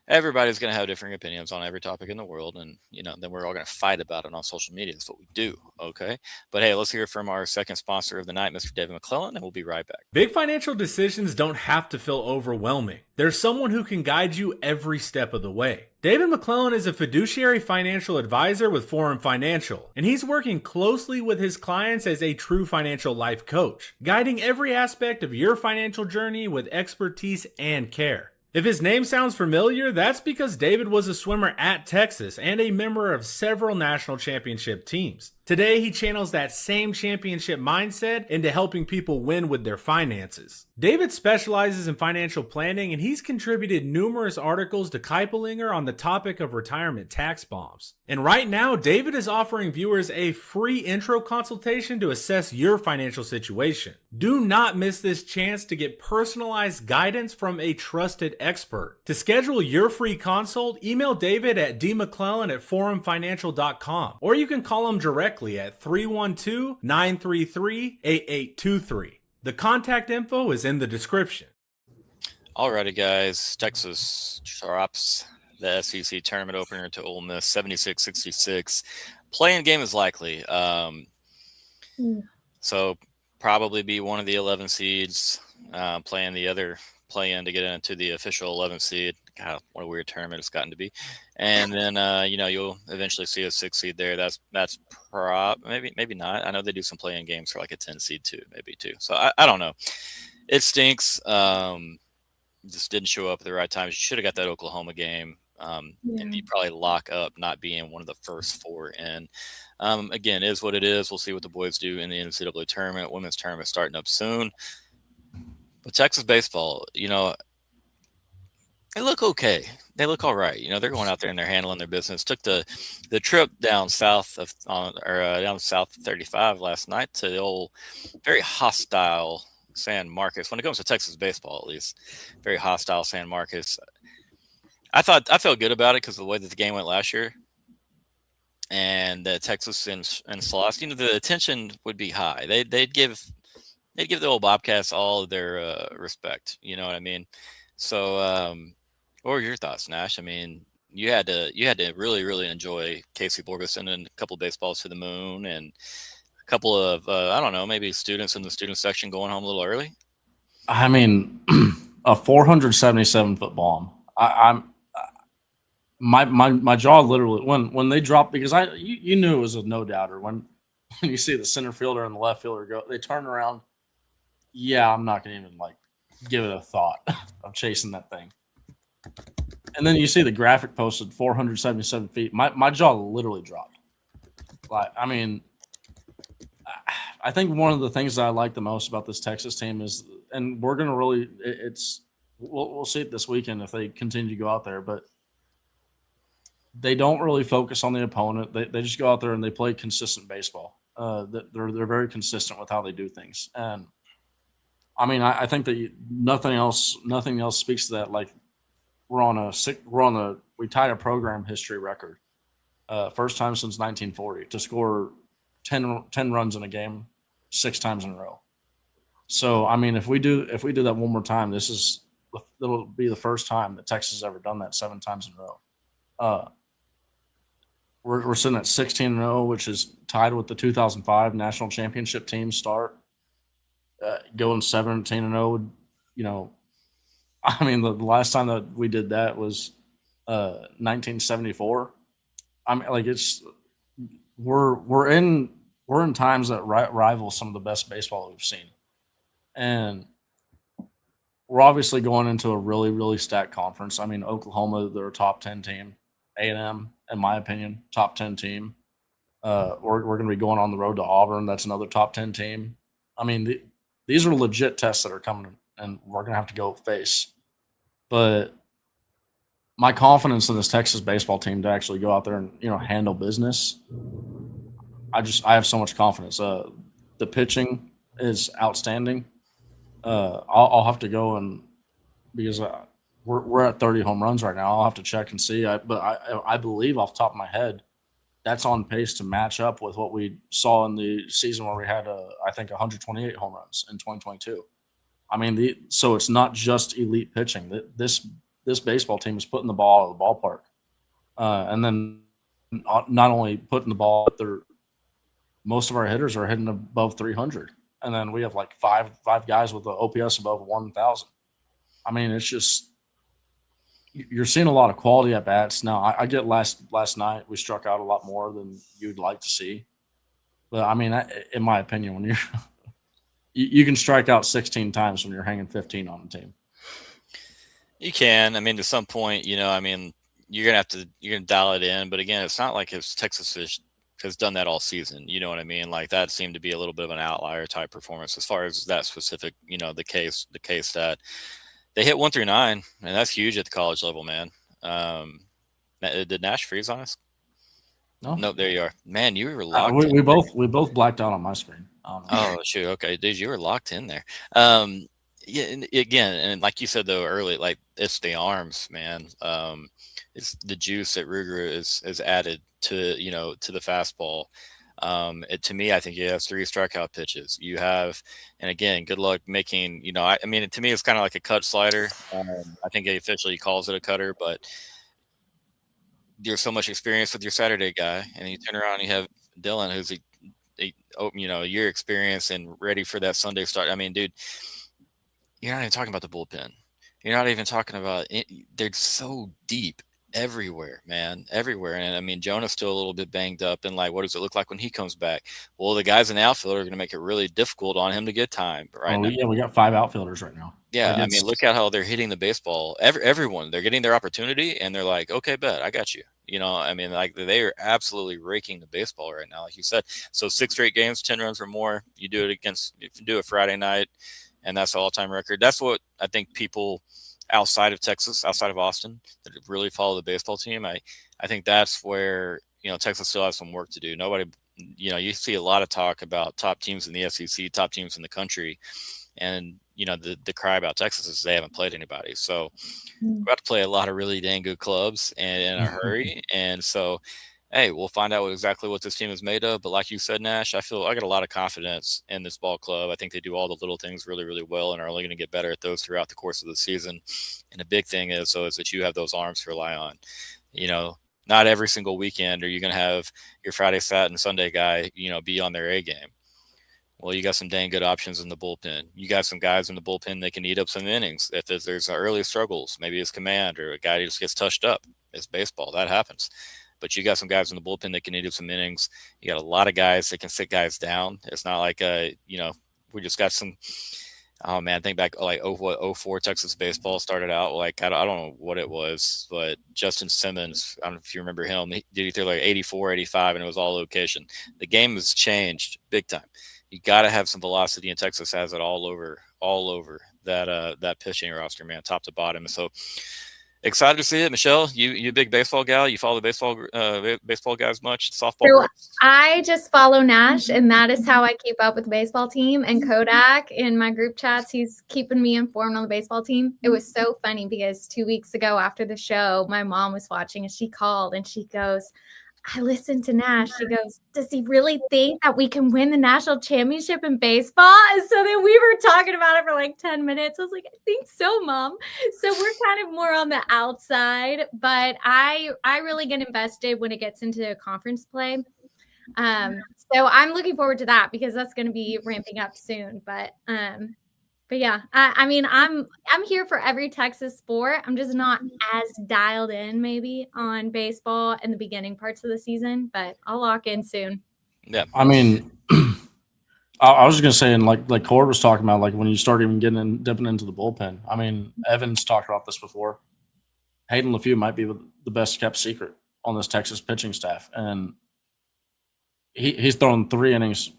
everybody's going to have different opinions on every topic in the world, and then we're all going to fight about it on social media. That's what we do, okay? But hey, let's hear from our second sponsor of the night, Mr. David McClellan, and we'll be right back. Big financial decisions don't have to feel overwhelming. There's someone who can guide you every step of the way. David McClellan is a fiduciary financial advisor with Forum Financial, and he's working closely with his clients as a true financial life coach, guiding every aspect of your financial journey with expertise and care. If his name sounds familiar, that's because David was a swimmer at Texas and a member of several national championship teams. Today, he channels that same championship mindset into helping people win with their finances. David specializes in financial planning, and he's contributed numerous articles to Kiplinger on the topic of retirement tax bombs. And right now, David is offering viewers a free intro consultation to assess your financial situation. Do not miss this chance to get personalized guidance from a trusted expert. To schedule your free consult, email David at dmcclellan@forumfinancial.com, or you can call him directly at 312-933-8823. The contact info is in the description. Alrighty, guys. Texas drops the SEC tournament opener to Ole Miss 76-66. Playing game is likely. So probably be one of the 11 seeds playing the other play-in to get into the official 11 seed. God, what a weird tournament it's gotten to be. And then you'll eventually see a 6 seed there. That's maybe not. I know they do some play-in games for like a 10 seed too, maybe too. So I don't know. It stinks. Just didn't show up at the right time. You should have got that Oklahoma game. And you probably lock up not being one of the first 4 in. Again, is what it is. We'll see what the boys do in the NCAA tournament. Women's tournament starting up soon. But Texas baseball, they look okay. They look all right. They're going out there and they're handling their business. Took the trip down south of down south of 35 last night to the old very hostile San Marcos. When it comes to Texas baseball, at least, very hostile San Marcos. I felt good about it because of the way that the game went last year, and Texas and Sloss. The attention would be high. They'd give the old Bobcats all of their respect. You know what I mean? So, what were your thoughts, Nash? I mean, you had to really, really enjoy Casey Borgeson and a couple of baseballs to the moon, and a couple of I don't know, maybe students in the student section going home a little early. I mean, a 477-foot bomb. My jaw literally when they dropped, because you knew it was a no doubter when you see the center fielder and the left fielder go, they turn around. Yeah, I'm not gonna even give it a thought of chasing that thing. And then you see the graphic posted 477 feet. My jaw literally dropped. I think one of the things that I like the most about this Texas team is, and we're gonna really, we'll see it this weekend if they continue to go out there, but they don't really focus on the opponent. They just go out there and they play consistent baseball. They're very consistent with how they do things, and I think that nothing else speaks to that. Like we tied a program history record, first time since 1940 to score 10 runs in a game 6 times in a row. So if we do that one more time, it'll be the first time that Texas has ever done that 7 times in a row. We're sitting at 16-0, which is tied with the 2005 national championship team start. Going 17-0, the last time that we did that was 1974. We're in times that rival some of the best baseball we've seen, and we're obviously going into a really, really stacked conference. Oklahoma, they're a top 10 team. A&M, in my opinion, top 10 team. We're going to be going on the road to Auburn. That's another top 10 team. These are legit tests that are coming, and we're going to have to go face. But my confidence in this Texas baseball team to actually go out there and handle business, I have so much confidence. The pitching is outstanding. I'll have to go because we're at 30 home runs right now. I'll have to check and see. But I believe off the top of my head, that's on pace to match up with what we saw in the season where we had, I think, 128 home runs in 2022. So it's not just elite pitching. This baseball team is putting the ball out of the ballpark. And then not only putting the ball, but most of our hitters are hitting above 300. And then we have like five guys with the OPS above 1,000. It's just, you're seeing a lot of quality at bats. Now, I get last night we struck out a lot more than you'd like to see. But in my opinion, when you can strike out 16 times when you're hanging 15 on the team. You can. To some point, you're gonna dial it in. But again, it's not like Texas has done that all season. You know what I mean? Like that seemed to be a little bit of an outlier type performance as far as that specific, the case that they hit 1 through 9, and that's huge at the college level, man. Did Nash freeze on us? No. Nope, there you are. Man, you were locked in. We both blacked out on my screen. Oh, shoot. Okay, dude, you were locked in there. Yeah, and again, and like you said though early, like it's the arms, man. It's the juice that Ruger is added to the fastball. To me, I think he has 3 strikeout pitches. You have, and again, good luck making. To me, it's kind of like a cut slider. I think he officially calls it a cutter, but there's so much experience with your Saturday guy, and you turn around, and you have Dylan, who's year experience and ready for that Sunday start. I mean, dude, you're not even talking about the bullpen. You're not even talking about it. They're so deep everywhere, man, everywhere. And I mean, Jonah's still a little bit banged up. And like, what does it look like when he comes back? Well, the guys in the outfield are going to make it really difficult on him to get time right now. Yeah, we got 5 outfilders right now. Yeah, I mean, look at how they're hitting the baseball. Everyone, they're getting their opportunity, and they're like, okay, bet, I got you. I mean, like they are absolutely raking the baseball right now, like you said. So 6 straight games, 10 runs or more. You do it if you do it Friday night, and that's the all-time record. That's what I think people outside of Texas, outside of Austin, that really follow the baseball team. I think that's where Texas still has some work to do. Nobody, you see a lot of talk about top teams in the SEC, top teams in the country, and the cry about Texas is they haven't played anybody. So we're about to play a lot of really dang good clubs and in a hurry. And so, hey, we'll find out exactly what this team is made of. But like you said, Nash, I got a lot of confidence in this ball club. I think they do all the little things really, really well and are only going to get better at those throughout the course of the season. And the big thing is that you have those arms to rely on. Not every single weekend are you going to have your Friday, Saturday, and Sunday guy, be on their A game. Well, you got some dang good options in the bullpen. You got some guys in the bullpen that can eat up some innings. If there's early struggles, maybe it's command or a guy who just gets touched up. It's baseball. That happens. But you got some guys in the bullpen that can eat up some innings. You got a lot of guys that can sit guys down. It's not like, we just got some – oh, man, think back like 04 Texas baseball started out. Like, I don't know what it was, but Justin Simmons, I don't know if you remember him. He threw like 84, 85, and it was all location. The game has changed big time. You got to have some velocity, and Texas has it all over that pitching roster, man, top to bottom. So excited to see it. Michelle, you a big baseball gal? You follow the baseball guys much? Softball? So I just follow Nash, and that is how I keep up with the baseball team. And Kodak in my group chats, he's keeping me informed on the baseball team. It was so funny because 2 weeks ago after the show, my mom was watching, and she called, and she goes, I listened to Nash. She goes, does he really think that we can win the national championship in baseball? And so then we were talking about it for like 10 minutes. I was like, I think so, Mom. So we're kind of more on the outside, but I really get invested when it gets into conference play. So I'm looking forward to that because that's going to be ramping up soon. But yeah, I mean, I'm here for every Texas sport. I'm just not as dialed in maybe on baseball in the beginning parts of the season, but I'll lock in soon. Yeah. I mean, I was just going to say, and like Cord was talking about, like when you start even dipping into the bullpen. I mean, Evans talked about this before. Hayden LaFew might be the best kept secret on this Texas pitching staff. And he's thrown 3 innings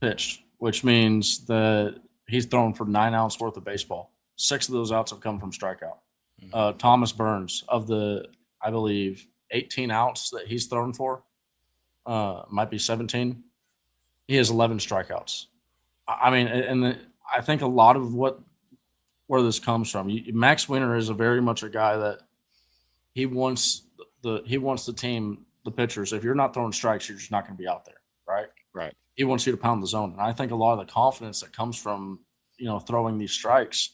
pitched, which means that he's thrown for 9 outs worth of baseball. 6 of those outs have come from strikeout. Thomas Burns, of the, I believe, 18 outs that he's thrown for, might be 17. He has 11 strikeouts. I mean, and I think a lot of where this comes from, Max Winter is very much a guy that he wants the team, the pitchers. If you're not throwing strikes, you're just not going to be out there, right? Right. He wants you to pound the zone. And I think a lot of the confidence that comes from, throwing these strikes,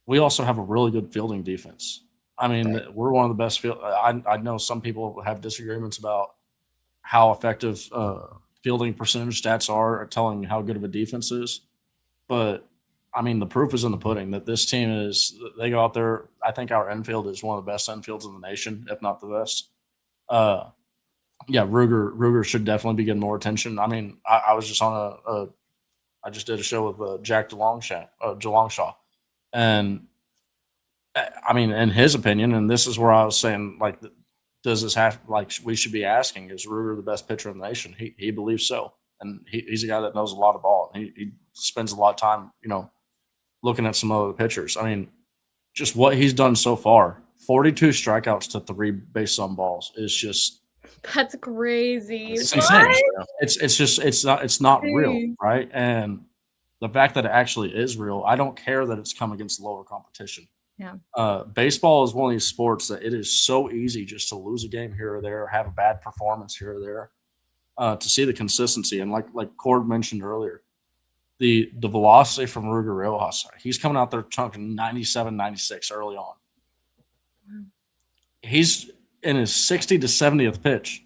we also have a really good fielding defense. I mean, we're one of the best field. I know some people have disagreements about how effective fielding percentage stats are at telling how good of a defense is. But, I mean, the proof is in the pudding that this team they go out there. I think our infield is one of the best infields in the nation, if not the best. Yeah, Ruger should definitely be getting more attention. I mean, I was just on I just did a show with Jack DeLongshaw, and I mean, in his opinion, and this is where I was saying, like, does this have, like, we should be asking, is Ruger the best pitcher in the nation? He believes so, and he's a guy that knows a lot of ball. He spends a lot of time, looking at some other pitchers. I mean, just what he's done so far, 42 strikeouts to 3 base on balls is just. That's crazy. It's insane. It's not real, right? And the fact that it actually is real, I don't care that it's come against lower competition. Yeah. Baseball is one of these sports that it is so easy just to lose a game here or there, have a bad performance here or there, to see the consistency. And like Cord mentioned earlier, the velocity from Ruger Rojas, he's coming out there chunking 97, 96 early on. Wow. He's in his 60 to 70th pitch,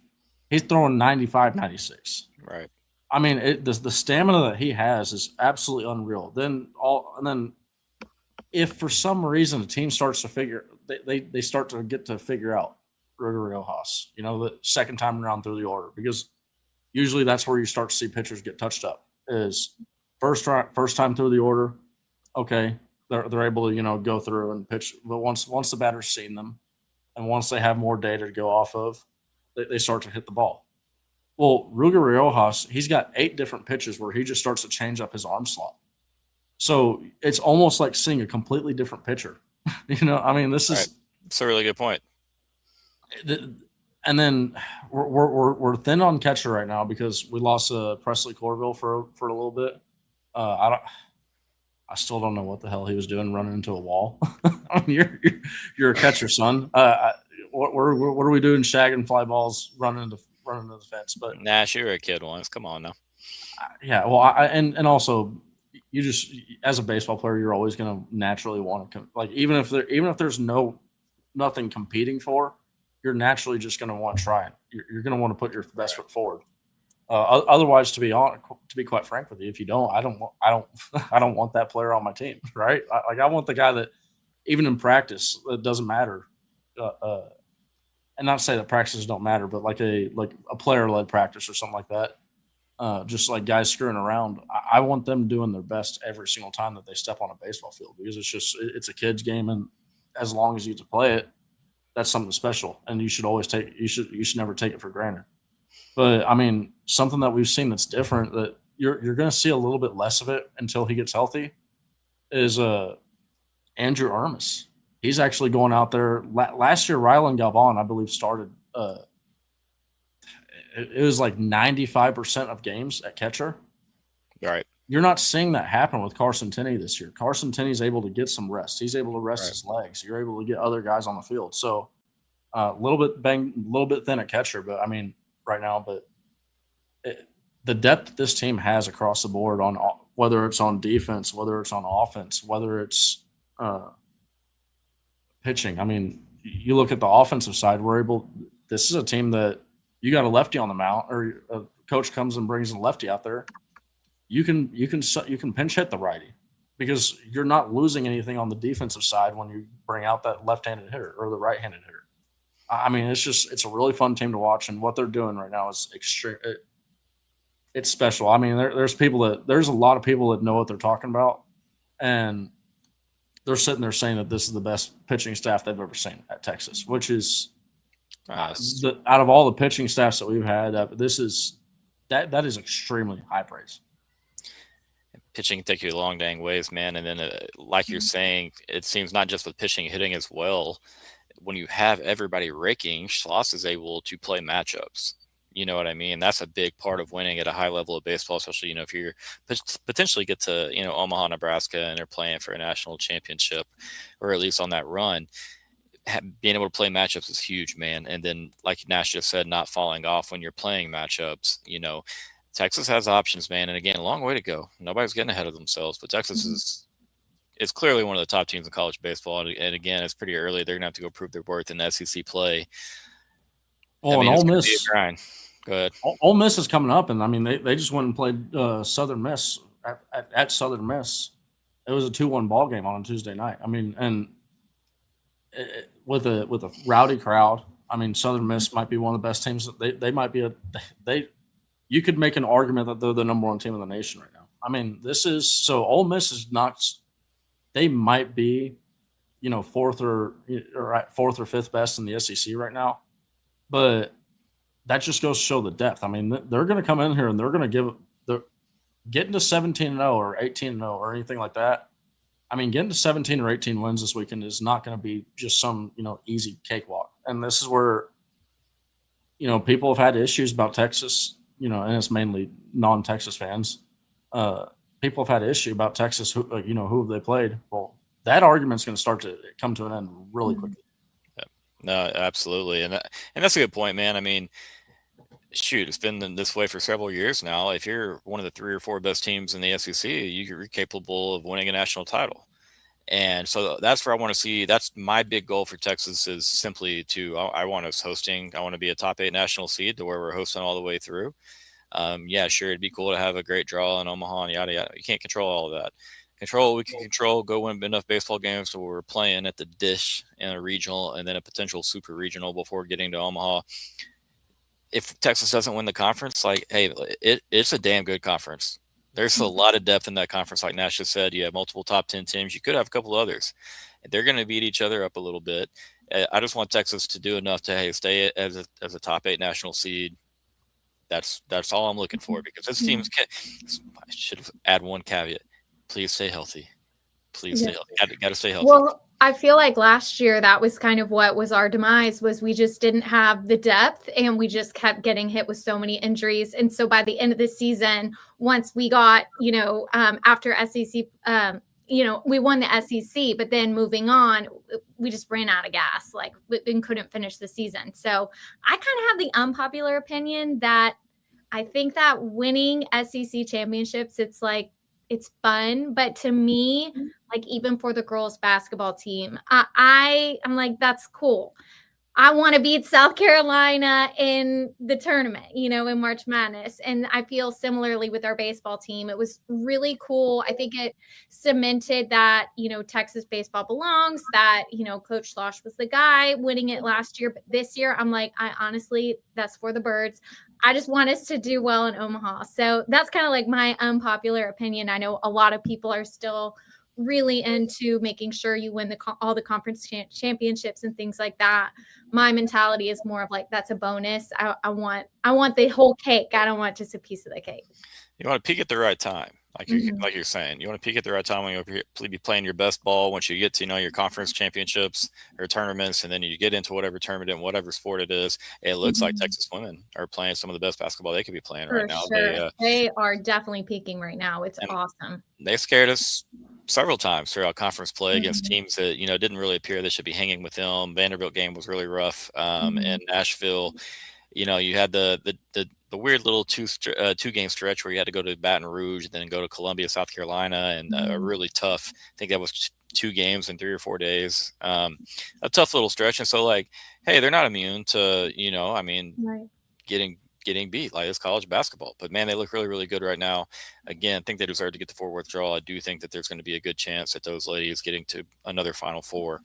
he's throwing 95, 96. Right. I mean, the stamina that he has is absolutely unreal. Then if for some reason the team starts to they start to get to figure out Ruger Rojas, the second time around through the order, because usually that's where you start to see pitchers get touched up. Is first time through the order, okay, they're able to go through and pitch, but once the batter's seen them, and once they have more data to go off of, they start to hit the ball. Well, Ruger Rojas, he's got 8 different pitches where he just starts to change up his arm slot. So it's almost like seeing a completely different pitcher. I mean, this is It's a really good point. And then we're thin on catcher right now because we lost Presley Corville for a little bit. I still don't know what the hell he was doing running into a wall. I mean, you're a catcher, son. What are we doing? Shagging fly balls, running into the fence. But Nash, you were a kid once. Come on now. Yeah, well, and also you just, as a baseball player, you're always going to naturally want to even if there's nothing competing for, you're naturally just going to want to try it. You're going to want to put your best foot forward. Otherwise, to be quite frank with you, if you don't, I don't want that player on my team, right? I want the guy that even in practice, it doesn't matter. And not to say that practices don't matter, but like a player-led practice or something like that. Just like guys screwing around, I want them doing their best every single time that they step on a baseball field, because it's a kid's game, and as long as you get to play it, that's something special, and you should never take it for granted. But I mean, something that we've seen that's different, that you're going to see a little bit less of it until he gets healthy, is Andrew Ermis. He's actually going out there. Last year, Rylan Galvan, I believe, started. It was like 95% of games at catcher. Right. You're not seeing that happen with Carson Tenney this year. Carson Tenney's able to get some rest. He's able to rest his legs. You're able to get other guys on the field. So a little bit thin at catcher, but I mean right now. But the depth this team has across the board, on whether it's on defense, whether it's on offense, whether it's pitching. I mean, you look at the offensive side. This is a team that you got a lefty on the mound, or a coach comes and brings a lefty out there. You can pinch hit the righty, because you're not losing anything on the defensive side when you bring out that left-handed hitter or the right-handed hitter. I mean, it's a really fun team to watch, and what they're doing right now is extreme. It's special. I mean, there's a lot of people that know what they're talking about, and they're sitting there saying that this is the best pitching staff they've ever seen at Texas, which is out of all the pitching staffs that we've had, that is extremely high praise. Pitching can take you a long dang ways, man. And then, like you're saying, it seems not just with pitching, hitting as well. When you have everybody raking, Schloss is able to play matchups. You know what I mean? That's a big part of winning at a high level of baseball, especially, if you're potentially get to, Omaha, Nebraska, and they're playing for a national championship, or at least on that run. Being able to play matchups is huge, man. And then, like Nash just said, not falling off when you're playing matchups. Texas has options, man. And again, a long way to go. Nobody's getting ahead of themselves, but Texas is clearly one of the top teams in college baseball. And again, it's pretty early. They're going to have to go prove their worth in SEC play. Well, and Ole Miss, go ahead. Ole Miss is coming up, and I mean, they just went and played Southern Miss at Southern Miss. It was a 2-1 ball game on a Tuesday night. I mean, and with a rowdy crowd. I mean, Southern Miss might be one of the best teams. They might be you could make an argument that they're the number 1 team in the nation right now. I mean, Ole Miss is not. They might be, 4th or 5th best in the SEC right now, but that just goes to show the depth. I mean, they're going to come in here and they're going to getting to 17-0 or 18-0 or anything like that. I mean, getting to 17 or 18 wins this weekend is not going to be just some, easy cakewalk. And this is where, people have had issues about Texas, and it's mainly non-Texas fans. People have had an issue about Texas, who have they played? Well, that argument's going to start to come to an end really quickly. Yeah. No, absolutely. And that's a good point, man. I mean, shoot, it's been this way for several years now. If you're one of the 3 or 4 best teams in the SEC, you're capable of winning a national title. And so that's where I want to see. That's my big goal for Texas, is simply I want us hosting. I want to be a top 8 national seed to where we're hosting all the way through. Yeah, sure, it'd be cool to have a great draw in Omaha and yada yada. You can't control all of that. Control what we can control. Go win enough baseball games so we're playing at the Dish in a regional and then a potential super regional before getting to Omaha. If Texas doesn't win the conference, like, hey, it's a damn good conference. There's a lot of depth in that conference. Like Nash just said, you have multiple top 10 teams. You could have a couple others. They're going to beat each other up a little bit. I just want Texas to do enough to, hey, stay as a top 8 national seed. That's all I'm looking for, because this team's. I should add one caveat. Please stay healthy. Please stay healthy. Got to stay healthy. Well, I feel like last year that was kind of what was our demise, was we just didn't have the depth and we just kept getting hit with so many injuries. And so by the end of the season, once we got, after SEC, we won the SEC, but then moving on, we just ran out of gas, and couldn't finish the season. So I kind of have the unpopular opinion that I think that winning SEC championships, it's fun, but to me, even for the girls basketball team, I'm like, that's cool. I want to beat South Carolina in the tournament, in March Madness. And I feel similarly with our baseball team. It was really cool. I think it cemented that, Texas baseball belongs, that, Coach Slosh was the guy winning it last year. But this year, I'm like, honestly, that's for the birds. I just want us to do well in Omaha. So that's kind of like my unpopular opinion. I know a lot of people are still really into making sure you win all the conference championships and things like that. My mentality is more of like, that's a bonus. I want the whole cake. I don't want just a piece of the cake. You want to peak at the right time. Like you're saying, you want to peak at the right time when you'll be playing your best ball. Once you get to, your conference championships or tournaments, and then you get into whatever tournament, whatever sport it is, it looks like Texas women are playing some of the best basketball they could be playing right now. Sure. They are definitely peaking right now. It's awesome. They scared us several times throughout conference play against teams that, didn't really appear they should be hanging with them. Vanderbilt game was really rough. In Nashville, you had the weird little two game stretch where you had to go to Baton Rouge and then go to Columbia, South Carolina, and a really tough. I think that was 2 games in 3 or 4 days. A tough little stretch, and so hey, they're not immune to getting beat. Like, it's college basketball, but man, they look really, really good right now. Again, I think they deserve to get the Fort Worth draw. I do think that there's going to be a good chance at those ladies getting to another Final Four.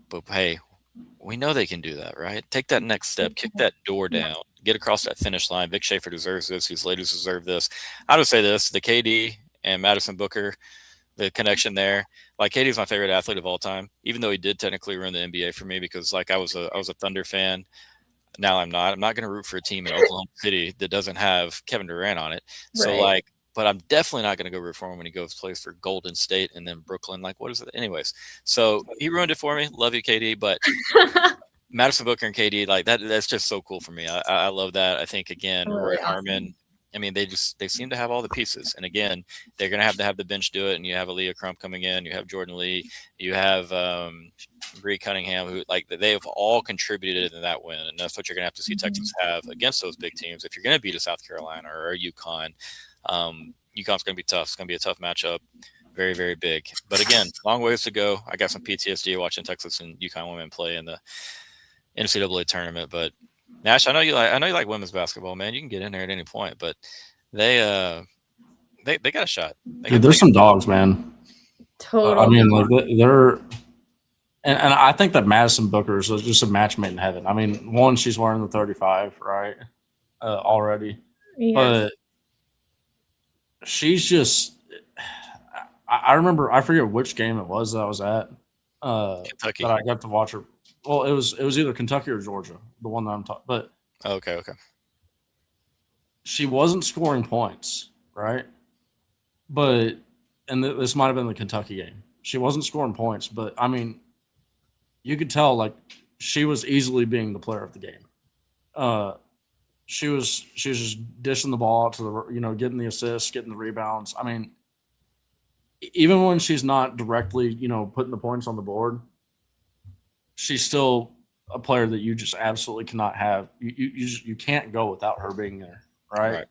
But hey, we know they can do that, right? Take that next step, kick that door down, get across that finish line. Vic Schaefer deserves this. These ladies deserve this. I would say this: the KD and Madison Booker, the connection there. Like, KD's my favorite athlete of all time, even though he did technically ruin the NBA for me, because I was a Thunder fan. Now I'm not. I'm not going to root for a team in Oklahoma City that doesn't have Kevin Durant on it. So but I'm definitely not going to go root for him when he plays for Golden State and then Brooklyn. Like, what is it? Anyways, so he ruined it for me. Love you, KD. But Madison Booker and KD, that's just so cool for me. I love that. I think, again, Roy Harmon, they seem to have all the pieces. And again, they're going to have the bench do it. And you have Aaliyah Crump coming in. You have Jordan Lee. You have Bree Cunningham, who they have all contributed in that win. And that's what you're going to have to see Texas have against those big teams. If you're going to beat a South Carolina or a UConn, UConn's going to be tough. It's going to be a tough matchup. Very, very big. But again, long ways to go. I got some PTSD watching Texas and UConn women play in the NCAA tournament. But Nash, I know you like women's basketball, man. You can get in there at any point, but they got a shot. There's some dogs, man. Totally. They're and I think that Madison Booker is just a match made in heaven. One, she's wearing the 35, right? Already. Yes. But she's just I remember, I forget which game it was that I was at. Kentucky. That I got to watch her. Well, it was either Kentucky or Georgia, the one that I'm talking. But okay. She wasn't scoring points, right? But this might have been the Kentucky game. She wasn't scoring points, but you could tell she was easily being the player of the game. She was just dishing the ball out to the getting the assists, getting the rebounds. Even when she's not directly putting the points on the board, she's still a player that you just absolutely cannot have. You can't go without her being there, right?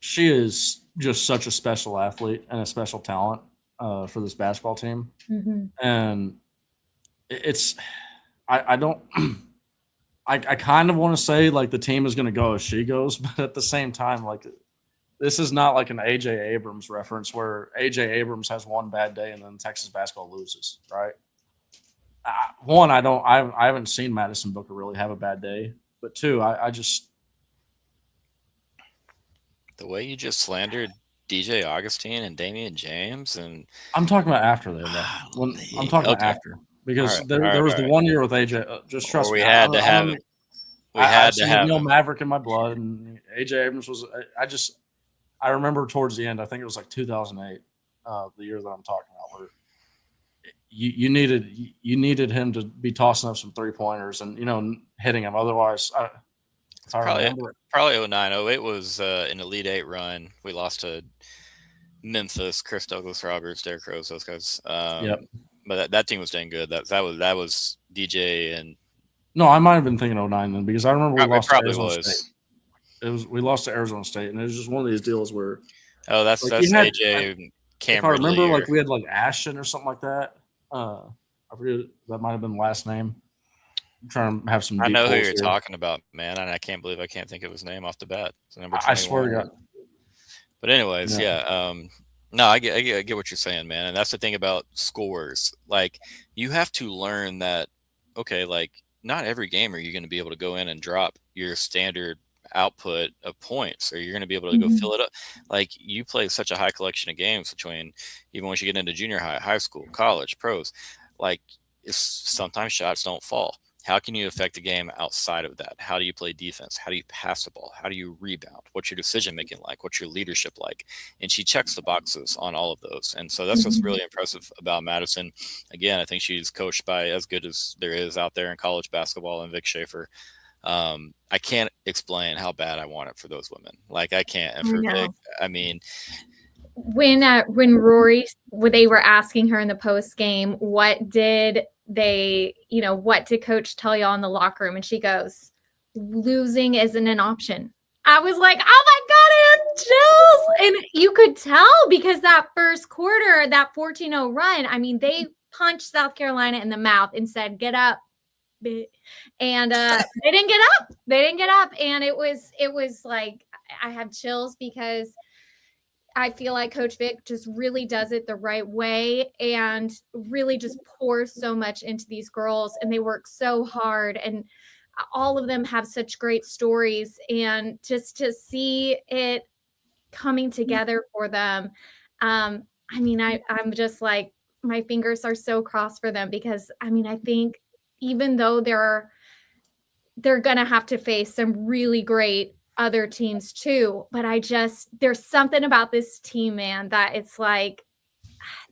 She is just such a special athlete and a special talent for this basketball team. And I I kind of want to say like the team is going to go as she goes, but at the same time, like this is not like an AJ Abrams reference where AJ Abrams has one bad day and then Texas basketball loses, right? One, I haven't seen Madison Booker really have a bad day, but two, I just The way you just slandered DJ Augustine and Damian James, and I'm talking about after they left. When I'm talking about after, because there was the 1 year with AJ. Just trust me. We had to have Neil Maverick in my blood, and AJ Abrams was. I remember towards the end. I think it was like 2008, the year that I'm talking about, where you needed him to be tossing up some 3-pointers and hitting him. Otherwise, probably 09. 08 was an Elite Eight run. We lost to Memphis, Chris Douglas Roberts, Derrick Rose, those guys. Yep. But that team was dang good. That was DJ and. No, I might have been thinking 09 then, because I remember we lost to Arizona State. We lost to Arizona State, and it was just one of these deals where. Oh, that's AJ Cameron. If I remember, like we had like Ashton or something like that. I forget, that might have been the last name. I'm trying to have some. I know who you're talking about, man, and I can't believe I can't think of his name off the bat. It's number 21. I swear to God. But anyways, yeah. No, I get what you're saying, man, and that's the thing about scores. Like, you have to learn that. Okay, like not every game are you going to be able to go in and drop your standard output of points, or you're going to be able to go fill it up. Like, you play such a high collection of games between even once you get into junior high school, college, pros. Like, sometimes shots don't fall. How can you affect the game outside of that? How do you play defense? How do you pass the ball? How do you rebound? What's your decision making like? What's your leadership like? And she checks the boxes on all of those. And so that's what's really impressive about Madison. Again, I think she's coached by as good as there is out there in college basketball, and Vic Schaefer. I can't explain how bad I want it for those women. Like, I can't. And for Vic, I mean, when Rory, when they were asking her in the post game, what did coach tell y'all in the locker room? And she goes, losing isn't an option. I was like, oh my God, I had chills. And you could tell because that first quarter, that 14-0 run, I mean, they punched South Carolina in the mouth and said, get up. And they didn't get up. And it was like, I had chills because I feel like Coach Vic just really does it the right way and really just pours so much into these girls, and they work so hard, and all of them have such great stories, and just to see it coming together for them. I mean, I'm just like, my fingers are so crossed for them, because I mean, I think even though they're going to have to face some really great other teams too, but there's something about this team, man, that it's like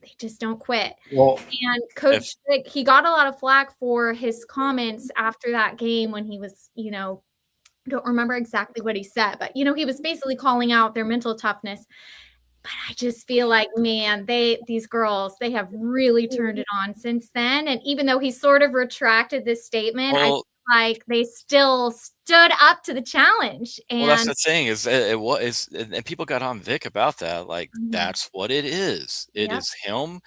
they just don't quit. Well, and Coach Vic, he got a lot of flack for his comments after that game when he was, don't remember exactly what he said, but he was basically calling out their mental toughness. But I just feel like, man, these girls, they have really turned it on since then. And even though he sort of retracted this statement, I feel like they still stood up to the challenge. And that's the thing and people got on Vic about that. Like, that's what it is. It is him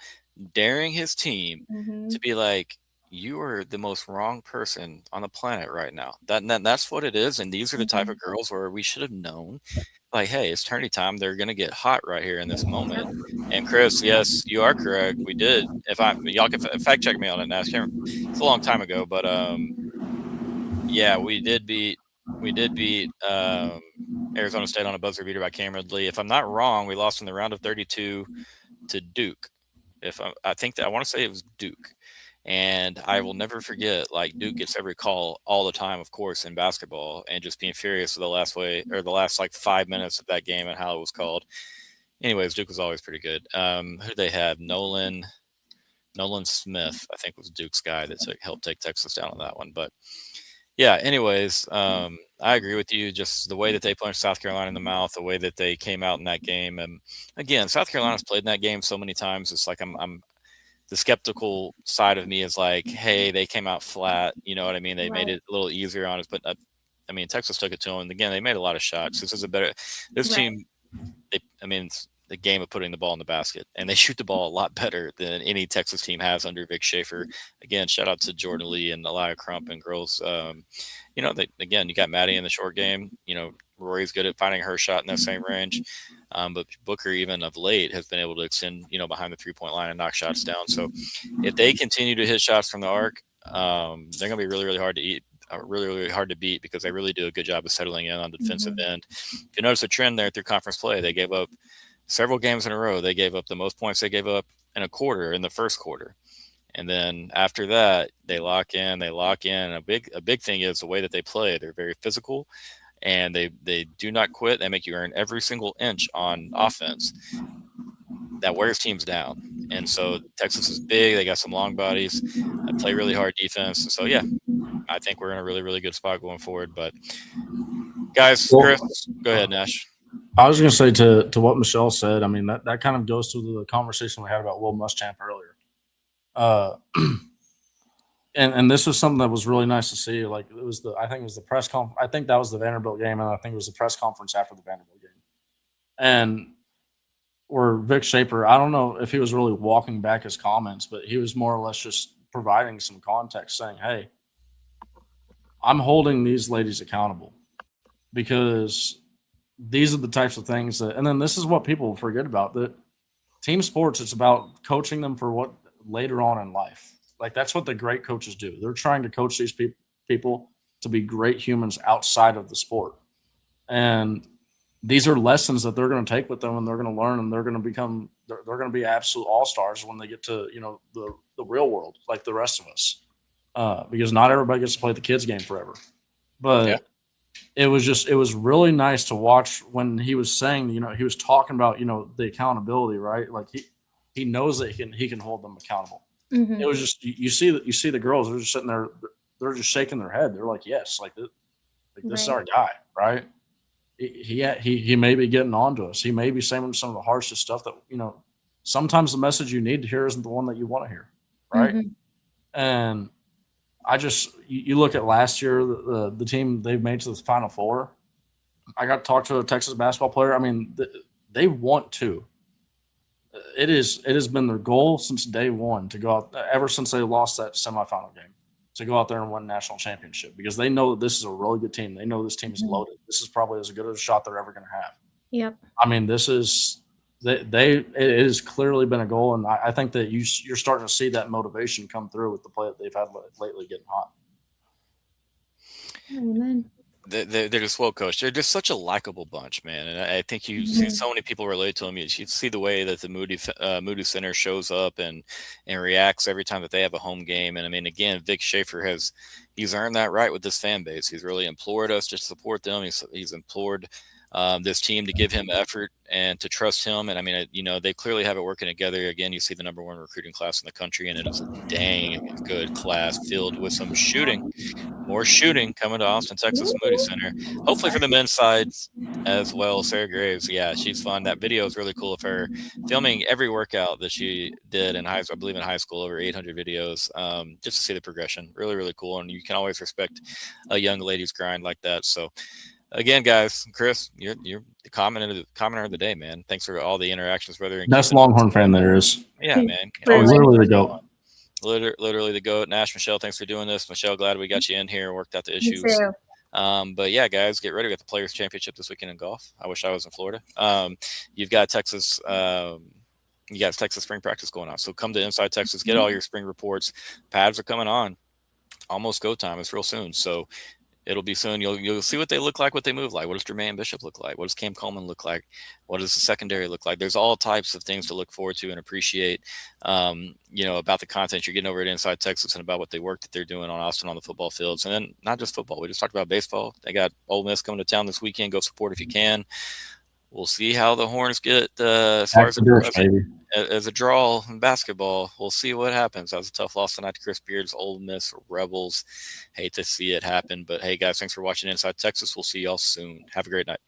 daring his team to be like, you are the most wrong person on the planet right now. That's what it is. And these are the type of girls where we should have known, like, hey, it's tourney time. They're going to get hot right here in this moment. And Chris, yes, you are correct. We did. Y'all can fact check me on it now. It's a long time ago, but yeah, we did beat Arizona State on a buzzer beater by Cameron Lee. If I'm not wrong, we lost in the round of 32 to Duke. I think that I want to say it was Duke. And I will never forget, like, Duke gets every call all the time, of course, in basketball, and just being furious with the last like 5 minutes of that game and how it was called. Anyways, Duke was always pretty good. Who did they have? Nolan Smith, I think, was Duke's guy that helped take Texas down on that one. But yeah, anyways, I agree with you. Just the way that they punched South Carolina in the mouth, the way that they came out in that game. And again, South Carolina's played in that game so many times. It's like I'm the skeptical side of me is like, hey, they came out flat. You know what I mean? They made it a little easier on us, but I mean, Texas took it to them. And again, they made a lot of shots. This team, it's the game of putting the ball in the basket, and they shoot the ball a lot better than any Texas team has under Vic Schaefer. Again, shout out to Jordan Lee and Elia Crump and girls. again, you got Maddie in the short game. Rory's good at finding her shot in that same range. But Booker, even of late, has been able to extend, behind the 3-point line and knock shots down. So if they continue to hit shots from the arc, they're going to be really, really hard to eat. Really, really hard to beat because they really do a good job of settling in on the defensive end. If you notice a trend there through conference play, they gave up several games in a row. They gave up the most points they gave up in a quarter in the first quarter. And then after that, they lock in. And a big thing is the way that they play. They're very physical and they do not quit. They make you earn every single inch on offense. That wears teams down. And so Texas is big. They got some long bodies. They play really hard defense. And so, yeah, I think we're in a really, really good spot going forward. But, guys, Chris, go ahead, Nash. I was going to say to what Michelle said, I mean, that kind of goes to the conversation we had about Will Muschamp earlier. And this was something that was really nice to see. Like, I think it was the press conference. I think that was the Vanderbilt game, and I think it was the press conference after the Vanderbilt game. And where Vic Schaefer, I don't know if he was really walking back his comments, but he was more or less just providing some context saying, hey, I'm holding these ladies accountable because these are the types of things that, and then this is what people forget about, that team sports, it's about coaching them for what later on in life. Like, that's what the great coaches do. They're trying to coach these people to be great humans outside of the sport. And these are lessons that they're going to take with them and they're going to learn, and they're going to be absolute all-stars when they get to, the real world, like the rest of us. Because not everybody gets to play the kids game forever. But yeah. It was really nice to watch when he was saying, he was talking about, the accountability, right? Like he knows that he can hold them accountable. Mm-hmm. It was just, you see the girls, they're just sitting there, they're just shaking their head. They're like, yes, this is our guy, right? He may be getting on to us. He may be saying some of the harshest stuff that, sometimes the message you need to hear isn't the one that you want to hear, right? Mm-hmm. And you look at last year, the team they've made to the Final Four. I got to talk to a Texas basketball player. I mean, they want to. It has been their goal since day one to go out, ever since they lost that semifinal game, to go out there and win a national championship, because they know that this is a really good team. They know this team is loaded. This is probably as good a shot they're ever going to have. Yep. I mean, it has clearly been a goal, and I think that you're starting to see that motivation come through with the play that they've had lately getting hot. Amen. They're just well coached. They're just such a likable bunch, man. And I think you see so many people relate to them. You see the way that the Moody Center shows up and reacts every time that they have a home game. And I mean, again, Vic Schaefer he's earned that right with this fan base. He's really implored us to support them. He's implored this team to give him effort and to trust him. And I mean, they clearly have it working together. Again, you see the number one recruiting class in the country, and it is a dang good class filled with some more shooting coming to Austin, Texas Moody Center. Hopefully for the men's side as well. Sarah Graves, yeah, she's fun. That video is really cool of her filming every workout that she did in high school, over 800 videos, just to see the progression. Really, really cool. And you can always respect a young lady's grind like that. So, again, guys, Chris, you're the commenter of the day, man. Thanks for all the interactions, brother. Best Longhorn fan there is. Yeah, man. Literally the GOAT. Literally the GOAT. Nash, Michelle, thanks for doing this. Michelle, glad we got you in here and worked out the issues. But yeah, guys, get ready. We got the Players Championship this weekend in golf. I wish I was in Florida. You've got Texas. You got Texas spring practice going on. So come to Inside Texas, get all your spring reports. Pads are coming on. Almost go time. It's real soon. So it'll be soon. You'll see what they look like, what they move like. What does Jermaine Bishop look like? What does Cam Coleman look like? What does the secondary look like? There's all types of things to look forward to and appreciate, about the content you're getting over at Inside Texas and about what work that they're doing on Austin on the football fields. And then not just football. We just talked about baseball. They got Ole Miss coming to town this weekend. Go support if you can. We'll see how the Horns get as far as a draw in basketball. We'll see what happens. That was a tough loss tonight to Chris Beard's Ole Miss Rebels. Hate to see it happen. But, hey, guys, thanks for watching Inside Texas. We'll see y'all soon. Have a great night.